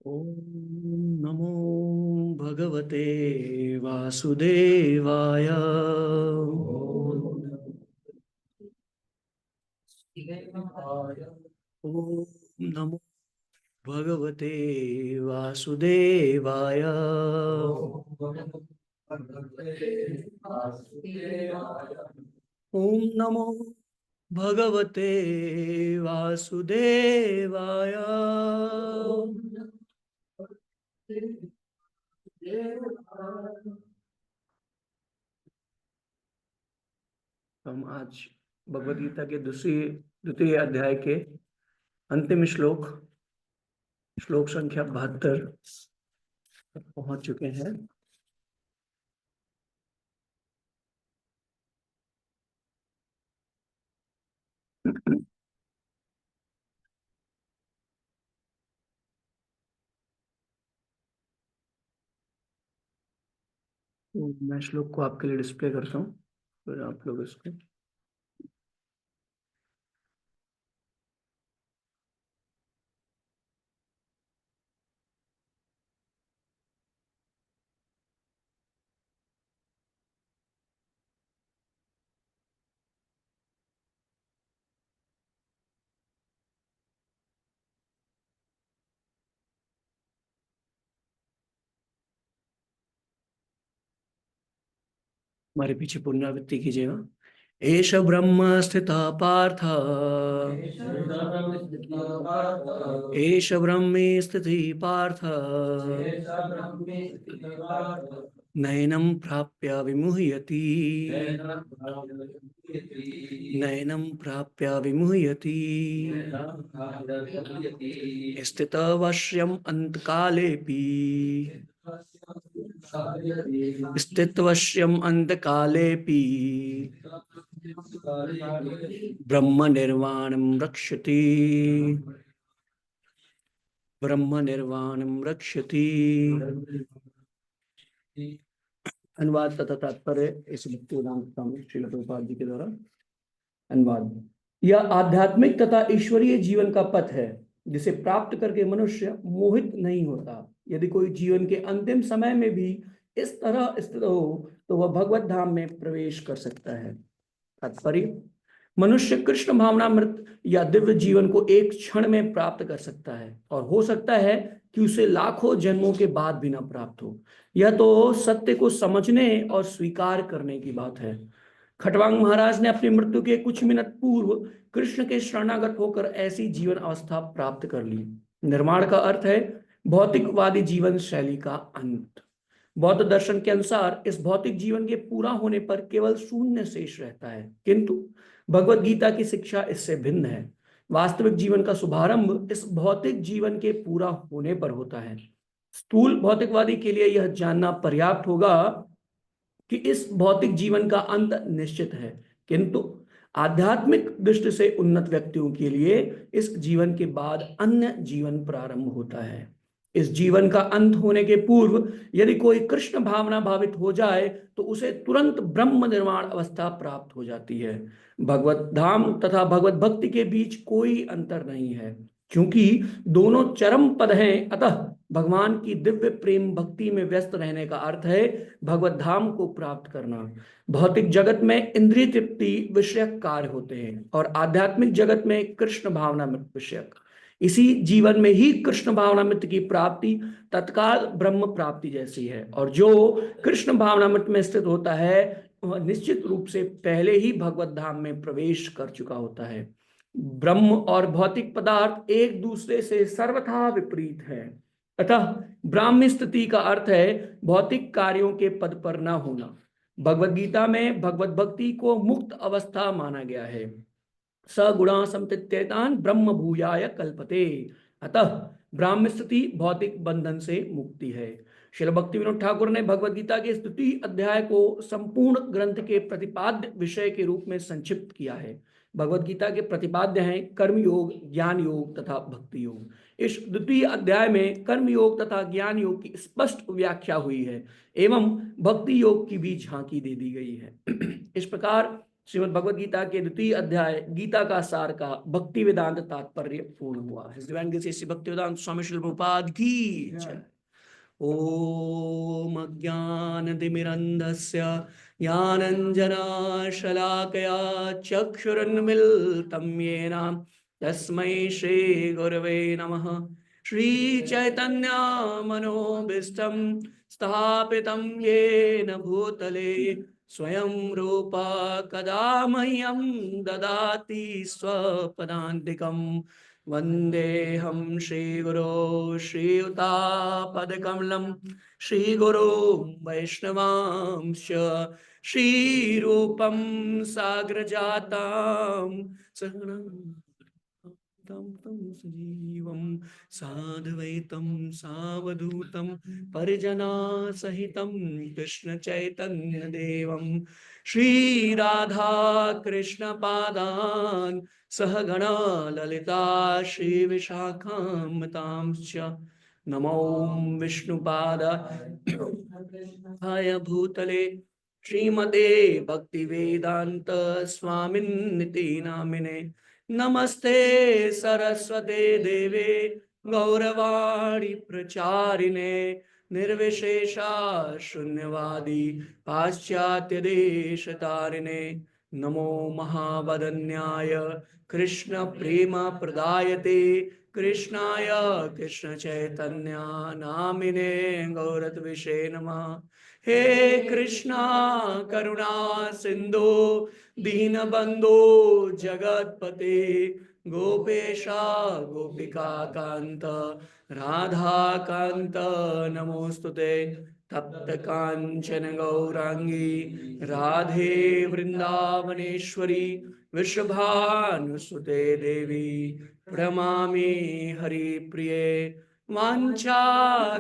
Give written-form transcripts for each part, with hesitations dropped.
ओम नमो भगवते वासुदेवाय। ओम नमो भगवते वासुदेवाय। ओम नमो भगवते वासुदेवाय। हम आज भगवद गीता के दूसरी द्वितीय अध्याय के अंतिम श्लोक श्लोक संख्या 72 तक पहुंच चुके हैं। तो मैं श्लोक को आपके लिए डिस्प्ले करता हूँ, फिर आप लोग इसको हमारे पीछे पुनरावृत्ति कीजिएगा। एष ब्रह्म स्थितः पार्थ, एष ब्रह्मे स्थितिः पार्थ, नैनं प्राप्य विमुह्यति, नैनं प्राप्य विमुह्यति। स्थितवश्यम् अन्तकालेऽपि, स्थितवश्यम् अन्तकालेऽपि ब्रह्म निर्वाणं रक्षति, ब्रह्म निर्वाणं रक्षति। अनुवाद तथा तात्पर्य इस भक्तिवेदांत स्वामी श्रील प्रभुपाद जी के द्वारा। अनुवाद। यह आध्यात्मिक तथा ईश्वरीय जीवन का पथ है जिसे प्राप्त करके मनुष्य मोहित नहीं होता। यदि कोई जीवन के अंतिम समय में भी इस तरह स्थित हो तो वह भगवत धाम में प्रवेश कर सकता है। तात्पर्य। मनुष्य कृष्ण भावनामृत या दिव्य जीवन को एक क्षण में प्राप्त कर सकता है और हो सकता है कि उसे लाखों जन्मों के बाद भी न प्राप्त हो। यह तो सत्य को समझने और स्वीकार करने की बात है। खटवांग महाराज ने अपनी मृत्यु के कुछ मिनट पूर्व कृष्ण के शरणागत होकर ऐसी जीवन अवस्था प्राप्त कर ली। निर्माण का अर्थ है भौतिकवादी जीवन शैली का अंत। बौद्ध दर्शन के अनुसार इस भौतिक जीवन के पूरा होने पर केवल शून्य शेष रहता है, किंतु भगवत गीता की शिक्षा इससे भिन्न है। वास्तविक जीवन का शुभारंभ इस भौतिक जीवन के पूरा होने पर होता है। स्थूल भौतिकवादी के लिए यह जानना पर्याप्त होगा कि इस भौतिक जीवन का अंत निश्चित है, किंतु आध्यात्मिक दृष्टि से उन्नत व्यक्तियों के लिए इस जीवन के बाद अन्य जीवन प्रारंभ होता है। इस जीवन का अंत होने के पूर्व यदि कोई कृष्ण भावना भावित हो जाए तो उसे तुरंत ब्रह्म निर्वाण अवस्था प्राप्त हो जाती है। भगवत धाम तथा भगवत भक्ति के बीच कोई अंतर नहीं है, क्योंकि दोनों चरम पद हैं। अतः भगवान की दिव्य प्रेम भक्ति में व्यस्त रहने का अर्थ है भगवत धाम को प्राप्त करना। भौतिक जगत में इंद्रिय तृप्ति विषयक कार्य होते हैं और आध्यात्मिक जगत में कृष्ण भावनामृत विषयक। इसी जीवन में ही कृष्ण भावनामृत की प्राप्ति तत्काल ब्रह्म प्राप्ति जैसी है, और जो कृष्ण भावनामृत में स्थित होता है वह निश्चित रूप से पहले ही भगवत धाम में प्रवेश कर चुका होता है। ब्रह्म और भौतिक पदार्थ एक दूसरे से सर्वथा विपरीत है। अतः ब्राह्मी स्थिति का अर्थ है भौतिक कार्यों के पद पर न होना। भगवत गीता में भगवत भक्ति को मुक्त अवस्था माना गया है। सगुणा समतित्येतान ब्रह्म भूयाय कल्पते। अतः ब्राह्म स्थिति भौतिक बंधन से मुक्ति है। श्रील भक्ति विनोद ठाकुर ने भगवत गीता के द्वितीय अध्याय को संपूर्ण ग्रंथ के प्रतिपाद्य विषय के रूप में संक्षिप्त किया है। भगवत गीता के प्रतिपाद्य हैं कर्म योग, ज्ञान योग तथा भक्ति योग। इस द्वितीय अध्याय में कर्म योग तथा ज्ञान योग की स्पष्ट व्याख्या हुई है एवं भक्ति योग की भी झांकी दे दी गई है। इस प्रकार श्रीमद् भगवद गीता के द्वितीय अध्याय गीता का सार का भक्ति वेदांत तात्पर्य पूर्ण हुआ। His Divine Grace श्री भक्ति वेदांत स्वामी श्रील प्रभुपाद की जय। ओम अज्ञानतिमिरन्धस्य ज्ञानञ्जनशलाकया चक्षुरुन्मिलितं येन तस्मै श्रीगुरवे नमः। श्रीचैतन्यमनोभीष्टं स्थापितं येन भूतले स्वयं रूपा कदा मह्यं ददाति स्वपदान्तिकम्। वन्देऽहं श्रीगुरो श्रीयुतापदकमलं श्रीगुरो वैष्णवांश्च श्रीरूपं साग्रजातां सहगणं सजीवं साद्वैतं सावधूतं परिजनासहितं कृष्णचैतन्यदेवं श्रीराधा कृष्णपादान् सहगणा ललिता श्रीविशाखान्वितांश्च नमो विष्णुपादाय भूतले श्रीमते भक्तिवेदांत स्वामिन्निति नामिने। नमस्ते सरस्वते देवे गौरवाणी प्रचारिणे निर्विशेषा शून्यवादी पाश्चात्य देश तारिणे। नमो महावदन्याय कृष्ण प्रेम प्रदायते कृष्णाय कृष्ण चैतन्य नामिने गौरत्विषे नमः। हे कृष्णा करुणा सिंधु दीनबंधो जगतपते गोपेशा गोपिका कांत राधा कांत नमोस्तुते। तप्त कांचन गौरांगी राधे वृंदावनेश्वरी वृषभानुसुते देवी प्रणमामि हरिप्रिये। वाञ्छा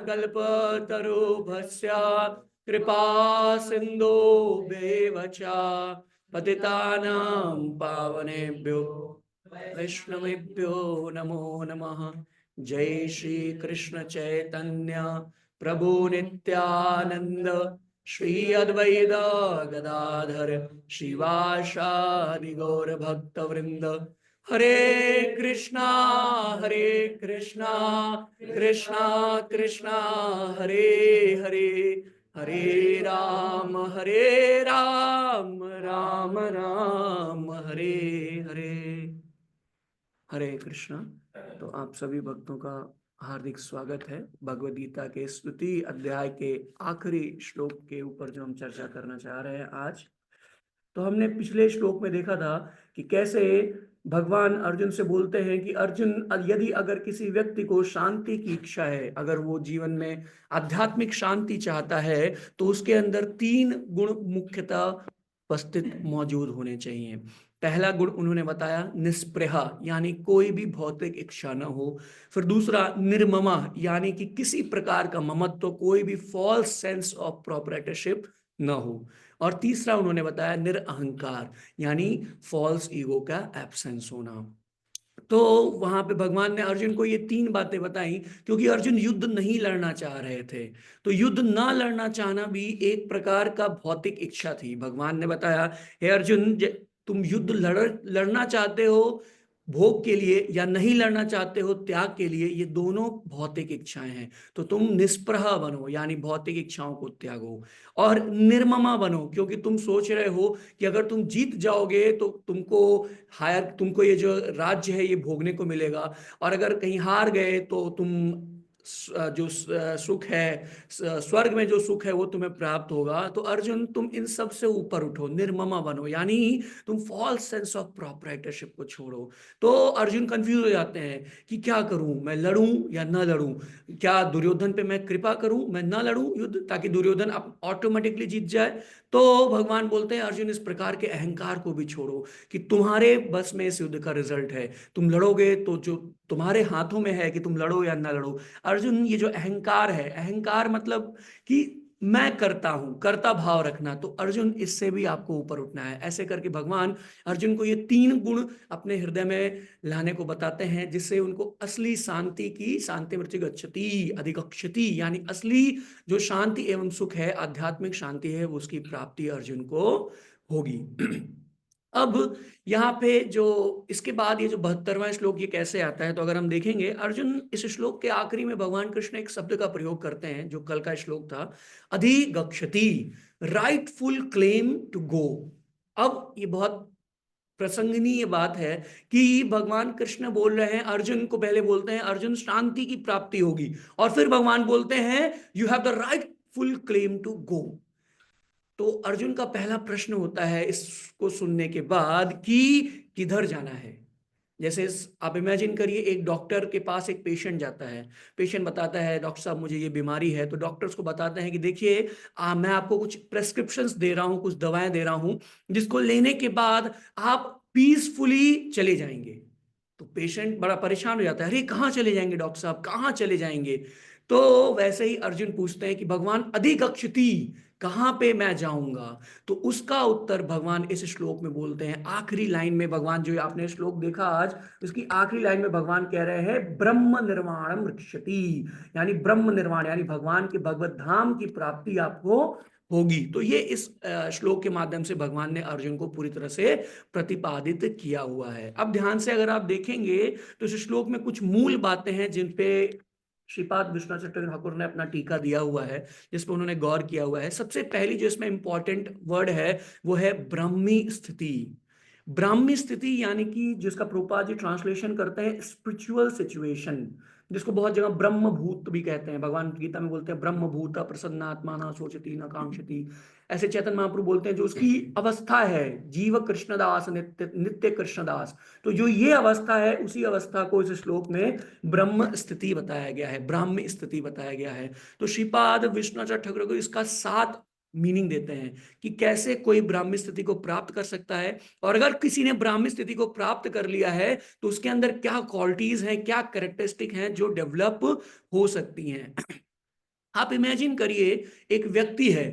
कल्पतरुभ्यश्च कृपा सिन्धो च पतितानां पावनेभ्यो वैष्णवेभ्यो नमो नमः। जय श्री कृष्ण चैतन्य प्रभु नित्यानंद श्री अद्वैत गदाधर श्रीवासादि गौर भक्त वृंद। हरे कृष्णा कृष्णा कृष्णा हरे हरे हरे राम राम राम हरे हरे। हरे कृष्णा। तो आप सभी भक्तों का हार्दिक स्वागत है भगवद गीता के स्तुति अध्याय के आखिरी श्लोक के ऊपर जो हम चर्चा करना चाह रहे हैं आज। तो हमने पिछले श्लोक में देखा था कि कैसे भगवान अर्जुन से बोलते हैं कि अर्जुन, यदि अगर किसी व्यक्ति को शांति की इच्छा है, अगर वो जीवन में आध्यात्मिक शांति चाहता है, तो उसके अंदर 3 गुण मुख्यतः उपस्थित मौजूद होने चाहिए। पहला गुण उन्होंने बताया निस्पृहा, यानी कोई भी भौतिक इच्छा न हो। फिर दूसरा निर्ममा, यानी कि किसी प्रकार का ममत्व, कोई भी फॉल्स सेंस ऑफ प्रोप्राइटरशिप न हो। और तीसरा उन्होंने बताया निरअहंकार, यानी फॉल्स ईगो का एब्सेंस होना। तो वहां पे भगवान ने अर्जुन को ये 3 बातें बताई, क्योंकि अर्जुन युद्ध नहीं लड़ना चाह रहे थे। तो युद्ध ना लड़ना चाहना भी एक प्रकार का भौतिक इच्छा थी। भगवान ने बताया, हे अर्जुन, तुम युद्ध लड़ना चाहते हो भोग के लिए या नहीं लड़ना चाहते हो त्याग के लिए, ये दोनों भौतिक इच्छाएं हैं। तो तुम निष्प्रह बनो, यानी भौतिक इच्छाओं को त्यागो। और निर्ममा बनो, क्योंकि तुम सोच रहे हो कि अगर तुम जीत जाओगे तो तुमको ये जो राज्य है ये भोगने को मिलेगा, और अगर कहीं हार गए तो तुम जो सुख है, स्वर्ग में जो सुख है वो तुम्हें प्राप्त होगा। तो अर्जुन, तुम इन सब से ऊपर उठो, निर्ममा बनो, यानी तुम फॉल्स सेंस ऑफ प्रोप्राइटरशिप को छोड़ो। तो अर्जुन कंफ्यूज हो जाते हैं कि क्या करूं, मैं लड़ूं या ना लड़ूं, क्या दुर्योधन पे मैं कृपा करूं, मैं ना लड़ूं युद्ध ताकि दुर्योधन ऑटोमेटिकली जीत जाए। तो भगवान बोलते हैं, अर्जुन, इस प्रकार के अहंकार को भी छोड़ो कि तुम्हारे बस में इस युद्ध का रिजल्ट है, तुम लड़ोगे तो जो तुम्हारे हाथों में है कि तुम लड़ो या ना लड़ो। अर्जुन, ये जो अहंकार है, अहंकार मतलब कि मैं करता हूं, करता भाव रखना, तो अर्जुन इससे भी आपको ऊपर उठना है। ऐसे करके भगवान अर्जुन को ये 3 गुण अपने हृदय में लाने को बताते हैं, जिससे उनको असली शांति की, शांति मृत्यु गच्छति अधिगच्छति, यानी असली जो शांति एवं सुख है, आध्यात्मिक शांति है, उसकी प्राप्ति अर्जुन को होगी। अब यहाँ पे जो इसके बाद ये जो 72वां श्लोक ये कैसे आता है, तो अगर हम देखेंगे अर्जुन इस श्लोक के आखिरी में भगवान कृष्ण एक शब्द का प्रयोग करते हैं जो कल का श्लोक था, अधिगच्छति, राइटफुल क्लेम टू गो। अब ये बहुत प्रसंगनीय बात है कि भगवान कृष्ण बोल रहे हैं, अर्जुन को पहले बोलते हैं अर्जुन शांति की प्राप्ति होगी, और फिर भगवान बोलते हैं you have the rightful claim to go. तो अर्जुन का पहला प्रश्न होता है इसको सुनने के बाद कि किधर जाना है। जैसे आप इमेजिन करिए, एक डॉक्टर के पास एक पेशेंट जाता है, पेशेंट बताता है डॉक्टर साहब मुझे ये बीमारी है, तो डॉक्टर उसको बताते हैं कि देखिए मैं आपको कुछ प्रेस्क्रिप्शंस दे रहा हूँ, कुछ दवाएं दे रहा हूँ, जिसको लेने के बाद आप पीसफुली चले जाएंगे। तो पेशेंट बड़ा परेशान हो जाता है, अरे कहाँ चले जाएंगे डॉक्टर साहब, कहाँ चले जाएंगे। तो वैसे ही अर्जुन पूछते हैं कि भगवान अधिगच्छति, कहां पे मैं जाऊंगा। तो उसका उत्तर भगवान इस श्लोक में बोलते हैं, आखिरी लाइन में भगवान, जो आपने श्लोक देखा आज, उसकी आखिरी लाइन में भगवान कह रहे हैं ब्रह्म निर्वाणम रक्षति, यानी ब्रह्म निर्वाण, यानी भगवान के भगवत धाम की प्राप्ति आपको होगी। तो ये इस श्लोक के माध्यम से भगवान ने अर्जुन को पूरी तरह से प्रतिपादित किया हुआ है। अब ध्यान से अगर आप देखेंगे तो इस श्लोक में कुछ मूल बातें हैं जिन पे श्रीपाद विश्वनाथ चक्रवर्ती ठाकुर ने अपना टीका दिया हुआ है, जिस पर उन्होंने गौर किया हुआ है। सबसे पहली जो इसमें इंपॉर्टेंट वर्ड है वो है ब्राह्मी स्थिति। ब्राह्मी स्थिति यानी कि जिसका प्रभुपाद जी ट्रांसलेशन करते हैं स्पिरिचुअल सिचुएशन, जिसको बहुत जगह ब्रह्म भूत भी कहते हैं। भगवान गीता में बोलते हैं ब्रह्म भूत प्रसन्नात्मा न सोचती न कांक्षति। ऐसे चैतन्य महाप्रभु बोलते हैं जो उसकी अवस्था है, जीव कृष्णदास नित्य नित्य कृष्णदास। तो जो ये अवस्था है उसी अवस्था को इस श्लोक में ब्रह्म स्थिति बताया गया है, ब्राह्मी स्थिति बताया गया है। तो श्रीपाद विश्वनाथ ठाकुर को इसका 7 मीनिंग देते हैं कि कैसे कोई ब्राह्मी स्थिति को प्राप्त कर सकता है, और अगर किसी ने ब्राह्मी स्थिति को प्राप्त कर लिया है तो उसके अंदर क्या क्वालिटीज हैं, क्या कैरेक्टरिस्टिक हैं जो डेवलप हो सकती हैं। आप इमेजिन करिए, एक व्यक्ति है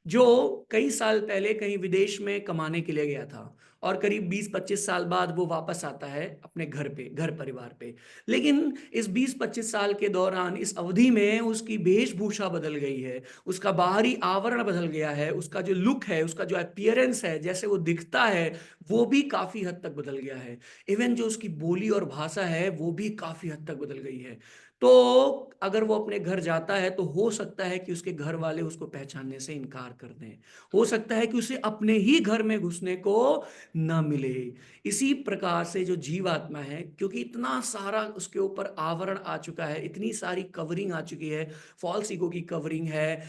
जो कई साल पहले कहीं विदेश में कमाने के लिए गया था, और करीब 20-25 साल बाद वो वापस आता है अपने घर पे, घर परिवार पे। लेकिन इस 20-25 साल के दौरान, इस अवधि में उसकी वेशभूषा बदल गई है, उसका बाहरी आवरण बदल गया है, उसका जो लुक है, उसका जो अपीयरेंस है, जैसे वो दिखता है, वो भी काफी हद तक बदल गया है। इवन जो उसकी बोली और भाषा है वो भी काफी हद तक बदल गई है। तो अगर वो अपने घर जाता है तो हो सकता है कि उसके घर वाले उसको पहचानने से इनकार कर दें, हो सकता है कि उसे अपने ही घर में घुसने को न मिले। इसी प्रकार से जो जीवात्मा है, क्योंकि इतना सारा उसके ऊपर आवरण आ चुका है, इतनी सारी कवरिंग आ चुकी है, फॉल्स ईगो की कवरिंग है,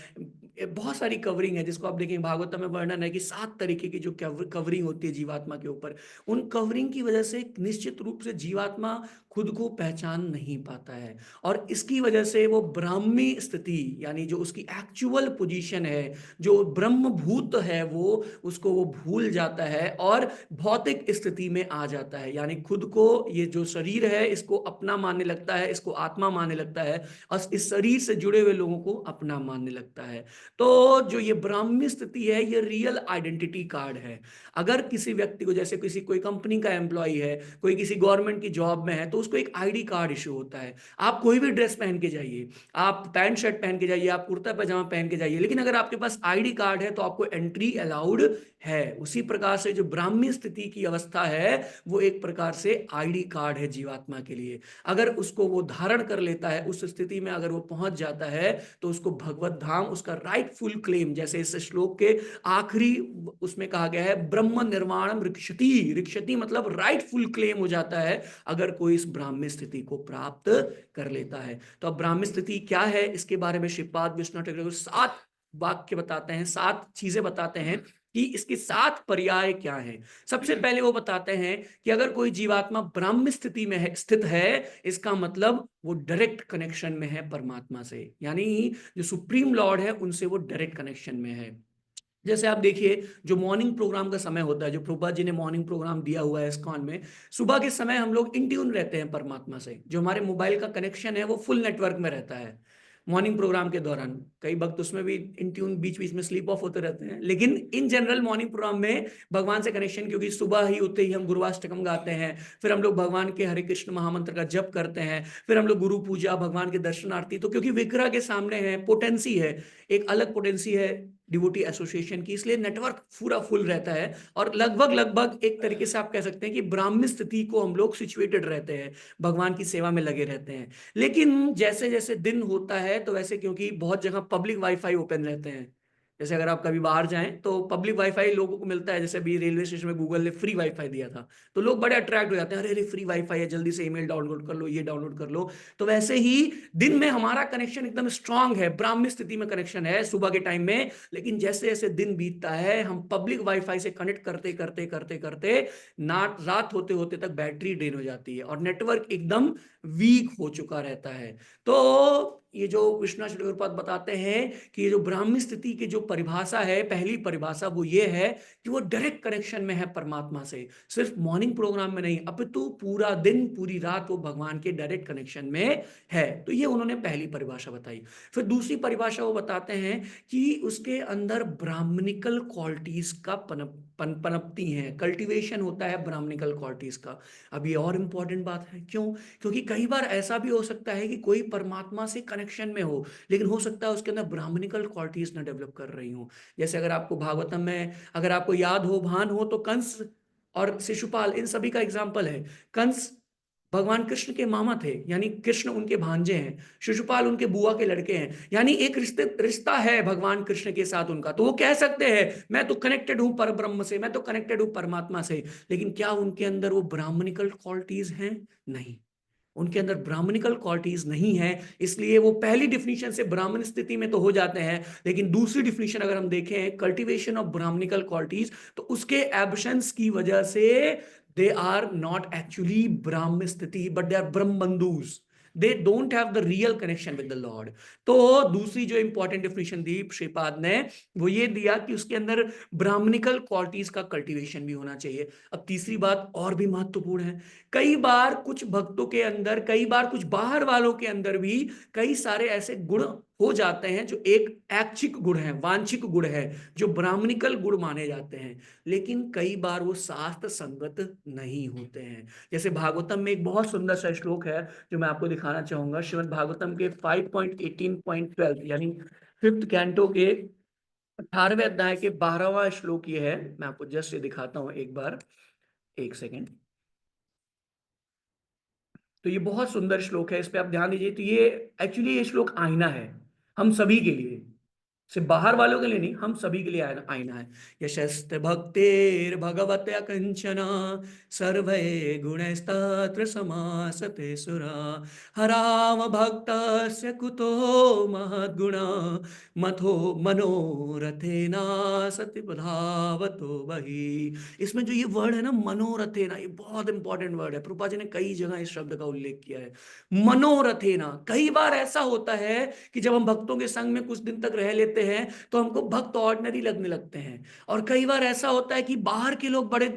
बहुत सारी कवरिंग है, जिसको आप देखें भागवत में वर्णन है कि 7 तरीके की जो कवरिंग होती है जीवात्मा के ऊपर। उन कवरिंग की वजह से निश्चित रूप से जीवात्मा खुद को पहचान नहीं पाता है, और इसकी वजह से वो ब्राह्मी स्थिति, यानी जो उसकी एक्चुअल पोजीशन है, जो ब्रह्म भूत है, वो उसको वो भूल जाता है और भौतिक स्थिति में आ जाता है। यानी खुद को, ये जो शरीर है इसको अपना मानने लगता है, इसको आत्मा मानने लगता है, और इस शरीर से जुड़े हुए लोगों को अपना मानने लगता है। तो जो ये ब्राह्मी स्थिति है ये रियल आइडेंटिटी कार्ड है। अगर किसी व्यक्ति को, जैसे किसी कोई कंपनी का एम्प्लॉय है, कोई किसी गवर्नमेंट की जॉब में है, तो उसको एक आईडी कार्ड इशू होता है। आप कोई भी ड्रेस पहन के जाइए, आप पैंट शर्ट पहन के जाइए, आप कुर्ता पैजामा पहन के जाइए, लेकिन अगर आपके पास आईडी कार्ड है तो आपको एंट्री अलाउड है। उसी प्रकार से जो ब्राह्मी स्थिति की अवस्था है वो एक प्रकार से आईडी कार्ड है जीवात्मा के लिए। अगर उसको वो धारण कर लेता है, उस स्थिति में अगर वो पहुंच जाता है, तो उसको भगवत धाम, उसका राइटफुल क्लेम, जैसे इस श्लोक के आखिरी उसमें कहा गया है ब्रह्म निर्वाणम रिक्षति, रिक्षति मतलब राइटफुल क्लेम हो जाता है अगर कोई इस ब्राह्मी स्थिति को प्राप्त कर लेता है। तो अब ब्राह्मी स्थिति क्या है, इसके बारे में श्रीपाद विश्वनाथ ठाकुर 7 वाक्य बताते हैं, 7 चीजें बताते हैं कि इसके 7 पर्याय क्या हैं। सबसे पहले वो बताते हैं कि अगर कोई जीवात्मा ब्राह्मी स्थिति में है, स्थित है, इसका मतलब वो डायरेक्ट कनेक्शन में है परमात्मा से, यानी जो सुप्रीम लॉर्ड है उनसे वो डायरेक्ट कनेक्शन में है। जैसे आप देखिए, जो मॉर्निंग प्रोग्राम का समय होता है, जो प्रभुपाद जी ने मॉर्निंग प्रोग्राम दिया हुआ है इस्कॉन में, सुबह के समय हम लोग इन ट्यून रहते हैं परमात्मा से। जो हमारे मोबाइल का कनेक्शन है वो फुल नेटवर्क में रहता है मॉर्निंग प्रोग्राम के दौरान। कई वक्त उसमें भी इन ट्यून बीच बीच में स्लीप ऑफ होते रहते हैं, लेकिन इन जनरल मॉर्निंग प्रोग्राम में भगवान से कनेक्शन, क्योंकि सुबह ही होते ही हम गुरुवाष्टकम गाते हैं, फिर हम लोग भगवान के हरे कृष्ण महामंत्र का जप करते हैं, फिर हम लोग गुरु पूजा, भगवान के दर्शन आरती। तो क्योंकि विग्रह के सामने है, पोटेंसी है, एक अलग पोटेंसी है डिवोटी एसोसिएशन की, इसलिए नेटवर्क पूरा फुल रहता है। और लगभग लगभग एक तरीके से आप कह सकते हैं कि ब्राह्मी स्थिति को हम लोग सिचुएटेड रहते हैं, भगवान की सेवा में लगे रहते हैं। लेकिन जैसे जैसे दिन होता है तो वैसे, क्योंकि बहुत जगह पब्लिक वाईफाई ओपन रहते हैं, जैसे अगर आप कभी बाहर जाएं तो पब्लिक वाईफाई लोगों को मिलता है, जैसे अभी रेलवे स्टेशन में गूगल ने फ्री वाईफाई दिया था, तो लोग बड़े अट्रैक्ट हो जाते हैं, अरे अरे फ्री वाईफाई है, जल्दी से ईमेल डाउनलोड कर लो, ये डाउनलोड कर लो। तो वैसे ही दिन में हमारा कनेक्शन एकदम स्ट्रांग है, ब्राह्मी स्थिति में कनेक्शन है सुबह के टाइम में, लेकिन जैसे जैसे दिन बीतता है हम पब्लिक वाईफाई से कनेक्ट करते करते करते करते रात होते होते तक बैटरी ड्रेन हो जाती है और नेटवर्क एकदम वीक हो चुका रहता है। तो ये जो विश्वनाथ प्रभुपाद बताते हैं कि ये जो ब्राह्मी स्थिति की जो परिभाषा है, पहली परिभाषा वो ये है कि वो डायरेक्ट कनेक्शन में है परमात्मा से, सिर्फ मॉर्निंग प्रोग्राम में नहीं, अपितु पूरा दिन पूरी रात वो भगवान के डायरेक्ट कनेक्शन में है। तो ये उन्होंने पहली परिभाषा बताई। फिर दूसरी परिभाषा वो बताते हैं कि उसके अंदर ब्राह्मणिकल क्वालिटीज का पनपती हैं, कल्टीवेशन होता है ब्राह्मणिकल क्वालिटीज का। अब ये और इंपॉर्टेंट बात है, क्यों? क्योंकि कई बार ऐसा भी हो सकता है कि कोई परमात्मा से कनेक्शन में हो, लेकिन हो सकता है उसके अंदर ब्राह्मणिकल क्वालिटीज ना डेवलप कर रही हो। जैसे अगर आपको भागवतम में अगर आपको याद हो, भान हो, तो कंस और शिशुपाल इन सभी का एग्जाम्पल है। कंस भगवान कृष्ण के मामा थे, यानी कृष्ण उनके भांजे हैं, शिशुपाल उनके बुआ के लड़के हैं, यानी एक रिश्ता है भगवान कृष्ण के साथ उनका। तो वो कह सकते हैं मैं तो कनेक्टेड हूं पर ब्रह्म से, मैं तो कनेक्टेड हूं परमात्मा से, लेकिन क्या उनके अंदर वो ब्राह्मणिकल क्वालिटीज हैं? नहीं, उनके अंदर ब्राह्मणिकल क्वालिटीज नहीं है। इसलिए वो पहली डिफिनीशन से ब्राह्मण स्थिति में तो हो जाते हैं, लेकिन दूसरी डिफिनीशन अगर हम देखें कल्टीवेशन ऑफ ब्राह्मणिकल क्वालिटीज, तो उसके एब्सेंस की वजह से दे आर नॉट एक्चुअली ब्राह्म स्थिति, बट दे आर ब्रह्म बंधुज, they don't have the real connection with the Lord. तो दूसरी जो इंपॉर्टेंट डिफिनेशन दी श्रीपाद ने वो ये दिया कि उसके अंदर ब्राह्मणिकल क्वालिटीज का कल्टीवेशन भी होना चाहिए। अब तीसरी बात और भी महत्वपूर्ण है, कई बार कुछ भक्तों के अंदर, कई बार कुछ बाहर वालों के अंदर भी कई सारे ऐसे गुण हो जाते हैं जो एक ऐच्छिक गुण है, वांछिक गुण है, जो ब्राह्मणिकल गुण माने जाते हैं, लेकिन कई बार वो शास्त्र संगत नहीं होते हैं। जैसे भागवतम में एक बहुत सुंदर सा श्लोक है जो मैं आपको दिखाना चाहूंगा, श्रीमद् भागवतम के 5.18.12 यानी फिफ्थ कैंटो के 18वें अध्याय के 12वां श्लोक ये है। मैं आपको जस्ट ये दिखाता हूं एक बार, एक सेकेंड। तो ये बहुत सुंदर श्लोक है, इस पे आप ध्यान दीजिए। तो ये एक्चुअली ये श्लोक आईना है हम सभी के लिए, सिर्फ बाहर वालों के लिए नहीं, हम सभी के लिए आईना आईना है। यशस्त भक्तेर भगवत कंचना सर्वे गुणस्तत्र समासते सुरा हराम भक्तस्य कुतो महद्गुणा मथो मनोरथेना सति धावतो वही। इसमें जो ये वर्ड है ना मनोरथेना, ये बहुत इंपॉर्टेंट वर्ड है। प्रभुपाद जी ने कई जगह इस शब्द का उल्लेख किया है, मनोरथेना। कई बार ऐसा होता है कि जब हम भक्तों के संग में कुछ दिन तक रह लेते हैं तो हमको भक्त ऑर्डिनरी लगने लगते हैं, और कई बार ऐसा होता है कि बाहर के लोग बड़े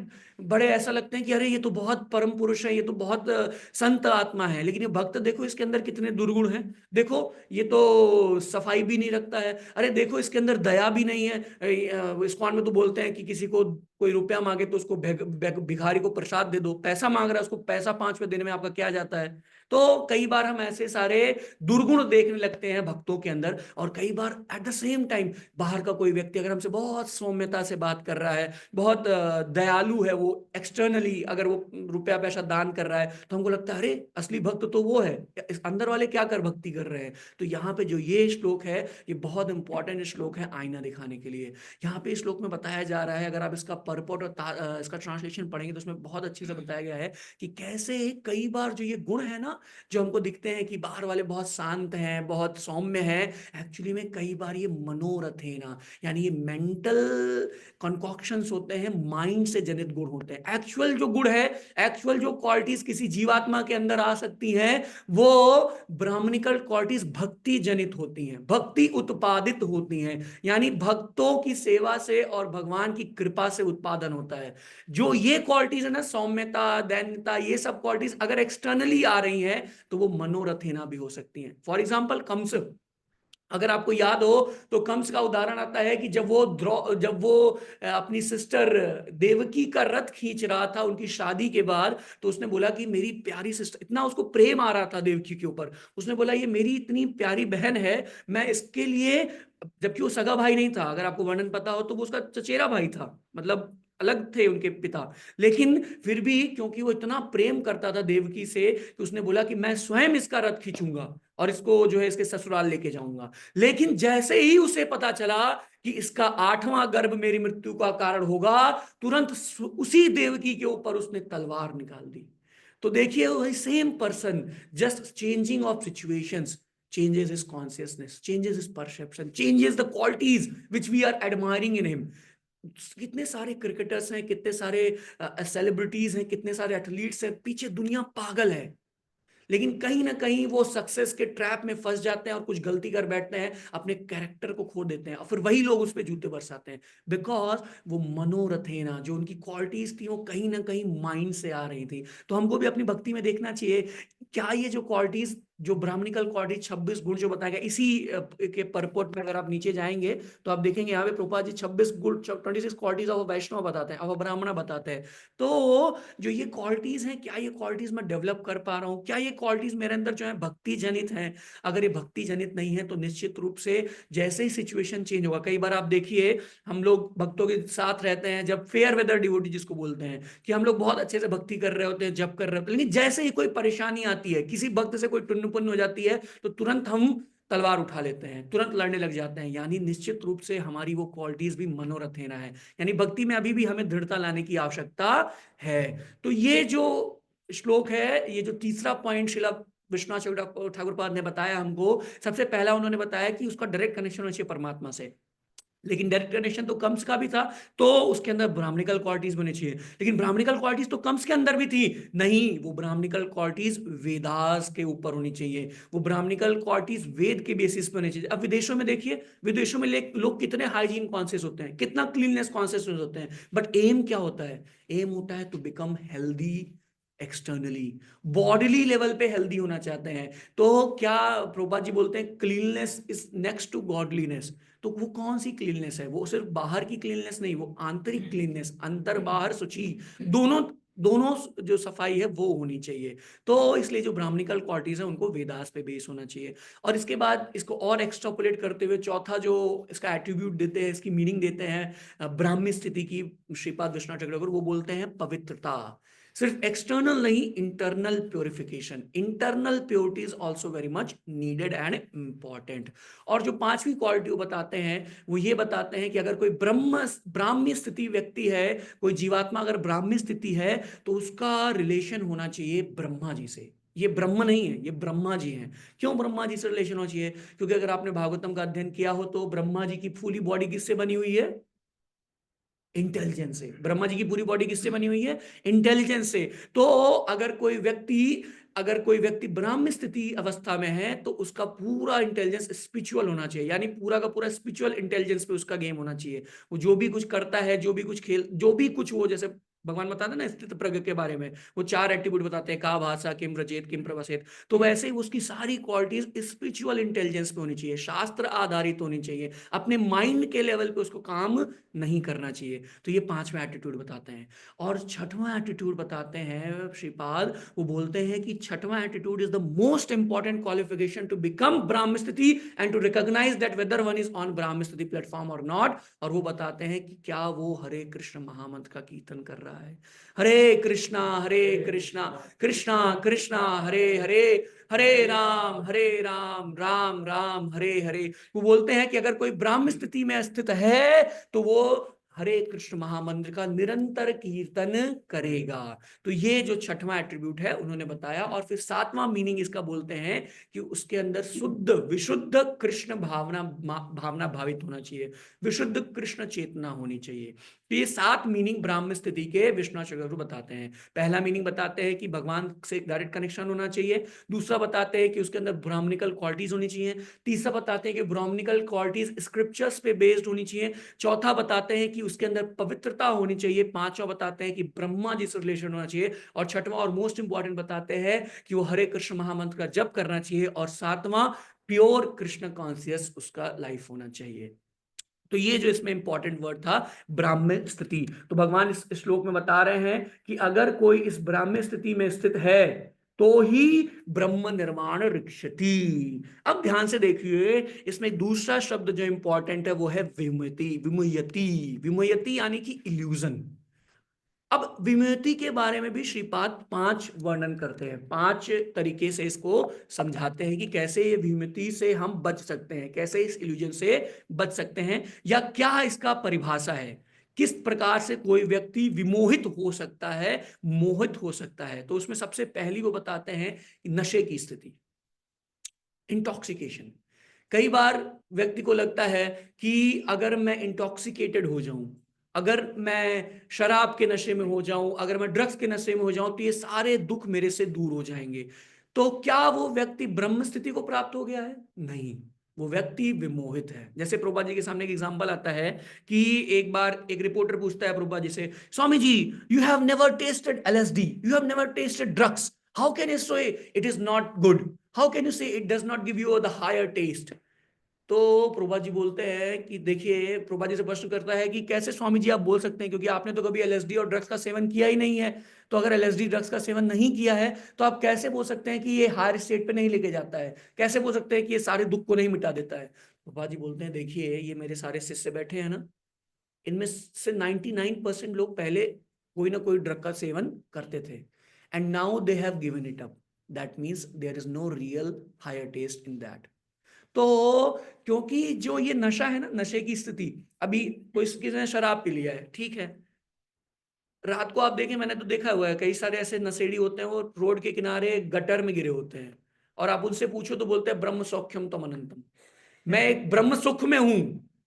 बड़े ऐसा लगते हैं कि अरे ये तो बहुत परम पुरुष है, ये तो बहुत संत आत्मा है, लेकिन ये भक्त देखो इसके अंदर कितने दुर्गुण हैं। देखो ये तो सफाई भी नहीं रखता है, अरे देखो इसके अंदर दया भी नहीं है। इस्कॉन में तो बोलते हैं कि किसी को कोई रुपया मांगे तो उसको भिखारी को प्रसाद दे दो, पैसा मांग रहा है उसको पैसा 5 वें देने में आपका क्या जाता है। तो कई बार हम ऐसे सारे दुर्गुण देखने लगते हैं भक्तों के अंदर, और कई बार एट द सेम टाइम बाहर का कोई व्यक्ति अगर हमसे बहुत सौम्यता से बात कर रहा है, बहुत दयालु है वो एक्सटर्नली, अगर वो रुपया पैसा दान कर रहा है, तो हमको लगता है अरे असली भक्त तो वो है, इस अंदर वाले क्या कर भक्ति कर रहे हैं। तो यहाँ पे जो ये श्लोक है ये बहुत इंपॉर्टेंट श्लोक है आईना दिखाने के लिए। यहाँ पे इस श्लोक में बताया जा रहा है, अगर आप इसका परपोर्ट और इसका ट्रांसलेशन पढ़ेंगे तो उसमें बहुत अच्छे से बताया गया है कि कैसे कई बार जो ये गुण है ना, जो हमको दिखते हैं कि बाहर वाले बहुत शांत हैं, बहुत सौम्य हैं, एक्चुअली में कई बार ये मनोरथ है ना, यानी ये मेंटल कंकॉक्शंस होते हैं, माइंड से जनित गुण होते हैं। एक्चुअल जो गुण है, एक्चुअल जो क्वालिटीज किसी जीवात्मा के अंदर आ सकती हैं, वो ब्राह्मणिकल क्वालिटीज भक्ति जनित होती हैं, भक्ति उत्पादित होती हैं, यानी भक्तों की सेवा से और भगवान की कृपा से उत्पादन होता है। जो ये क्वालिटीज है ना, सौम्यता, दैन्यता, ये सब क्वालिटीज अगर एक्सटर्नली आ रही हैं तो वो मनोरथेना भी हो सकती हैं। फॉर एग्जाम्पल कंस, अगर आपको याद हो तो कंस का उदाहरण आता है कि जब वो अपनी सिस्टर देवकी का रथ खींच रहा था उनकी शादी के बाद, तो उसने बोला कि मेरी प्यारी सिस्टर, इतना उसको प्रेम आ रहा था देवकी के ऊपर, उसने बोला ये मेरी इतनी प्यारी बहन है, मैं इसके लिए, जबकि वो सगा भाई नहीं था, अगर आपको वर्णन पता हो तो वो उसका चचेरा भाई था, मतलब अलग थे उनके पिता, लेकिन फिर भी क्योंकि वो इतना प्रेम करता था देवकी से कि उसने बोला कि मैं स्वयं इसका रथ खींचूंगा और इसको जो है इसके ससुराल लेके जाऊंगा। लेकिन जैसे ही उसे पता चला कि इसका 8वां गर्भ मेरी मृत्यु का कारण होगा, तुरंत उसी देवकी के ऊपर उसने तलवार निकाल दी। तो देखिए वही same person, just changing of situations changes his consciousness, changes his perception, changes the qualities which we are admiring in him। कितने सारे क्रिकेटर्स हैं, कितने सारे सेलिब्रिटीज हैं, कितने सारे एथलीट्स हैं, पीछे दुनिया पागल है, लेकिन कहीं ना कहीं वो सक्सेस के ट्रैप में फंस जाते हैं और कुछ गलती कर बैठते हैं, अपने कैरेक्टर को खो देते हैं और फिर वही लोग उस पर जूते बरसाते हैं, बिकॉज वो मनोरथ है ना, जो उनकी क्वालिटीज थी वो कहीं ना कहीं माइंड से आ रही थी। तो हमको भी अपनी भक्ति में देखना चाहिए क्या ये जो क्वालिटीज, जो ब्राह्मणिकल क्वालिटी 26 गुण जो बताया गया इसी के परपोर्ट में, अगर आप नीचे जाएंगे तो आप देखेंगे यहाँ पे प्रभुपाद जी 26 गुण, 26 क्वालिटीज ऑफ वैष्णव बताते हैं, ऑफ ब्राह्मण बताते हैं। तो जो ये क्वालिटीज हैं, क्या ये क्वालिटीज मैं डेवलप कर पा रहा हूँ, क्या ये क्वालिटीज मेरे अंदर जो है भक्ति जनित हैं? अगर ये भक्ति जनित नहीं है तो निश्चित रूप से जैसे ही सिचुएशन चेंज होगा, कई बार आप देखिए हम लोग भक्तों के साथ रहते हैं, जब फेयर वेदर डिवोटी जिसको बोलते हैं, कि हम लोग बहुत अच्छे से भक्ति कर रहे होते हैं, जप कर रहे होते हैं, लेकिन जैसे ही कोई परेशानी आती है, किसी भक्त से कोई टुन्न पुन्न हो जाती है, तो तुरंत हम तलवार उठा लेते हैं, तुरंत लड़ने लग जाते हैं। यानी निश्चित रूप से हमारी वो क्वालिटीज भी मनोरथेना है, यानी भक्ति में अभी भी हमें दृढ़ता लाने की आवश्यकता है। तो ये जो श्लोक है, ये जो तीसरा पॉइंट शिला विश्वनाथ ठाकुर पाद ने बताया हमको, सबसे पहला उन्होंने बताया कि उसका डायरेक्ट कनेक्शन होना चाहिए परमात्मा से, लेकिन डायरेक्ट कनेक्शन तो कंस का भी था, तो उसके अंदर ब्राह्मणिकल क्वालिटीज होनी चाहिए, लेकिन ब्राह्मणिकल क्वालिटीज तो कंस के अंदर भी थी, नहीं, वो ब्राह्मणिकल क्वालिटीज वेदास के ऊपर होनी चाहिए, वो ब्राह्मणिकल क्वालिटीज वेद के बेसिस पे होनी चाहिए। अब विदेशों में देखिए, विदेशों में लोग कितने हाइजीन कॉन्शियस होते हैं, कितना क्लीननेस कॉन्शियस होते हैं, बट एम क्या होता है? एम होता है to become healthy externally, bodily level पे हेल्दी होना चाहते हैं। तो क्या प्रभुपाद जी बोलते हैं cleanliness is next to godliness, तो वो कौन सी क्लीननेस है? वो सिर्फ बाहर की क्लीननेस नहीं, वो आंतरिक क्लीननेस, अंतर बाहर शुचि, दोनों दोनों जो सफाई है वो होनी चाहिए। तो इसलिए जो ब्राह्मणिकल क्वालिटीज है उनको वेदास पे बेस होना चाहिए। और इसके बाद इसको और एक्सट्रापोलेट करते हुए चौथा जो इसका एट्रीब्यूट देते हैं, इसकी मीनिंग देते हैं ब्राह्मी स्थिति की, श्रीपाद विश्वनाथ ठाकुर, वो बोलते हैं पवित्रता। सिर्फ एक्सटर्नल नहीं, internal purification, internal purity is also very much needed and important. और जो पांचवी क्वालिटी वो बताते हैं, वो ये बताते हैं कि अगर कोई ब्राह्मी स्थिति व्यक्ति है, कोई जीवात्मा अगर ब्राह्मी स्थिति है, तो उसका रिलेशन होना चाहिए ब्रह्मा जी से। ये ब्रह्म नहीं है, ये ब्रह्मा जी हैं। क्यों ब्रह्मा जी से रिलेशन होना चाहिए? क्योंकि अगर आपने भागवतम का अध्ययन किया हो तो ब्रह्मा जी की पूरी बॉडी किससे बनी हुई है? इंटेलिजेंस से। ब्रह्मा जी की पूरी बॉडी किससे बनी हुई है? इंटेलिजेंस से। तो अगर कोई व्यक्ति ब्राह्म स्थिति अवस्था में है तो उसका पूरा इंटेलिजेंस स्पिरिचुअल होना चाहिए, यानी पूरा का पूरा स्पिरिचुअल इंटेलिजेंस पे उसका गेम होना चाहिए। वो जो भी कुछ करता है, जो भी कुछ खेल, जो भी कुछ, वो जैसे भगवान बताते हैं ना स्थित प्रज्ञ के बारे में, वो 4 एट्रीब्यूट बताते हैं, का भाषा किम रचेत किम प्रवसेत, तो वैसे ही उसकी सारी क्वालिटीज स्पिरिचुअल इंटेलिजेंस पे होनी चाहिए, शास्त्र आधारित होनी चाहिए, अपने माइंड के लेवल पे उसको काम नहीं करना चाहिए। तो ये 5वां एटीट्यूड बताते हैं। और 6वां एटीट्यूड बताते हैं श्रीपाद, वो बोलते हैं कि 6वां attitude is the most important qualification to become ब्राह्म स्थिति and to recognise that whether one is on ब्राह्म स्थिति प्लेटफॉर्म और नॉट। और वो बताते हैं कि क्या वो हरे कृष्ण महामंत्र का कीर्तन कर रहा है, हरे कृष्णा कृष्णा कृष्णा हरे हरे, हरे राम राम राम हरे हरे। वो बोलते हैं कि अगर कोई ब्राह्म स्थिति में स्थित है तो वो हरे कृष्ण महामंत्र का निरंतर कीर्तन करेगा। तो ये जो 6वां एट्रीब्यूट है उन्होंने बताया। और फिर 7वां मीनिंग इसका बोलते हैं कि उसके अंदर शुद्ध विशुद्ध कृष्ण भावना भावित होना चाहिए, विशुद्ध कृष्ण चेतना होनी चाहिए। तो ये 7 मीनिंग ब्राह्म स्थिति के विश्वनाथ चक्रवर्ती बताते हैं। पहला मीनिंग बताते हैं कि भगवान से डायरेक्ट कनेक्शन होना चाहिए। दूसरा बताते हैं कि उसके अंदर ब्राह्मणिकल क्वालिटीज होनी चाहिए। तीसरा बताते हैं कि ब्राह्मणिकल क्वालिटीज स्क्रिप्चर्स पे बेस्ड होनी चाहिए। चौथा बताते हैं कि उसके अंदर पवित्रता होनी चाहिए। पांचवा बताते हैं कि ब्रह्मा जी से रिलेशन होना चाहिए, और छठवां और मोस्ट इंपॉर्टेंट बताते हैं कि वो हरे कृष्ण महामंत्र का जप करना चाहिए, और सातवां प्योर कृष्ण कॉन्शियस उसका लाइफ होना चाहिए। तो ये जो इसमें इंपॉर्टेंट वर्ड था ब्राह्म्य स्थिति, तो भगवान इस श्लोक में बता रहे हैं कि अगर कोई इस ब्राह्म्य स्थिति में स्थित है तो ही ब्रह्म निर्माण ऋक्षति। अब ध्यान से देखिए, इसमें दूसरा शब्द जो इंपॉर्टेंट है वो है विमुयति। विमुयति, विमुयति यानी कि इल्यूजन। अब विमुयति के बारे में भी श्रीपाद 5 वर्णन करते हैं, 5 तरीके से इसको समझाते हैं कि कैसे ये विमुयति से हम बच सकते हैं, कैसे इस इल्यूजन से बच सकते हैं, या क्या इसका परिभाषा है, किस प्रकार से कोई व्यक्ति विमोहित हो सकता है, मोहित हो सकता है। तो उसमें सबसे पहली वो बताते हैं नशे की स्थिति, इंटॉक्सिकेशन। कई बार व्यक्ति को लगता है कि अगर मैं इंटॉक्सिकेटेड हो जाऊं, अगर मैं शराब के नशे में हो जाऊं, अगर मैं ड्रग्स के नशे में हो जाऊं, तो ये सारे दुख मेरे से दूर हो जाएंगे। तो क्या वो व्यक्ति ब्रह्म स्थिति को प्राप्त हो गया है? नहीं, वो व्यक्ति विमोहित है। जैसे प्रभुपाद जी के सामने एक एग्जांपल आता है कि एक बार एक रिपोर्टर पूछता है प्रभुपाद जी से, Swami ji, you have never tasted LSD, you have never tasted drugs, how can you say it is not good, how can you say it does not give you the higher taste? तो प्रभा जी बोलते हैं कि देखिए, प्रभा जी से प्रश्न करता है कि कैसे स्वामी जी आप बोल सकते हैं, क्योंकि आपने तो कभी LSD और ड्रग्स का सेवन किया ही नहीं है। तो अगर LSD ड्रग्स का सेवन नहीं किया है तो आप कैसे बोल सकते हैं कि ये हायर स्टेट पे नहीं लेके जाता है, कैसे बोल सकते हैं कि ये सारे दुख को नहीं मिटा देता है? प्रभा जी बोलते हैं देखिए, ये मेरे सारे शिष्य बैठे हैं ना, इनमें से 99% लोग पहले कोई ना कोई ड्रग का सेवन करते थे, and now they have given it up, that means there is no real higher taste in that. तो क्योंकि जो ये नशा है ना, नशे की स्थिति, अभी कोई किसी ने शराब पी लिया है, ठीक है, रात को आप देखें, मैंने तो देखा हुआ है कई सारे ऐसे नशेड़ी होते हैं, वो रोड के किनारे गटर में गिरे होते हैं, और आप उनसे पूछो तो बोलते हैं ब्रह्म सौख्यम तम अनंतम, मैं एक ब्रह्म सुख में हूं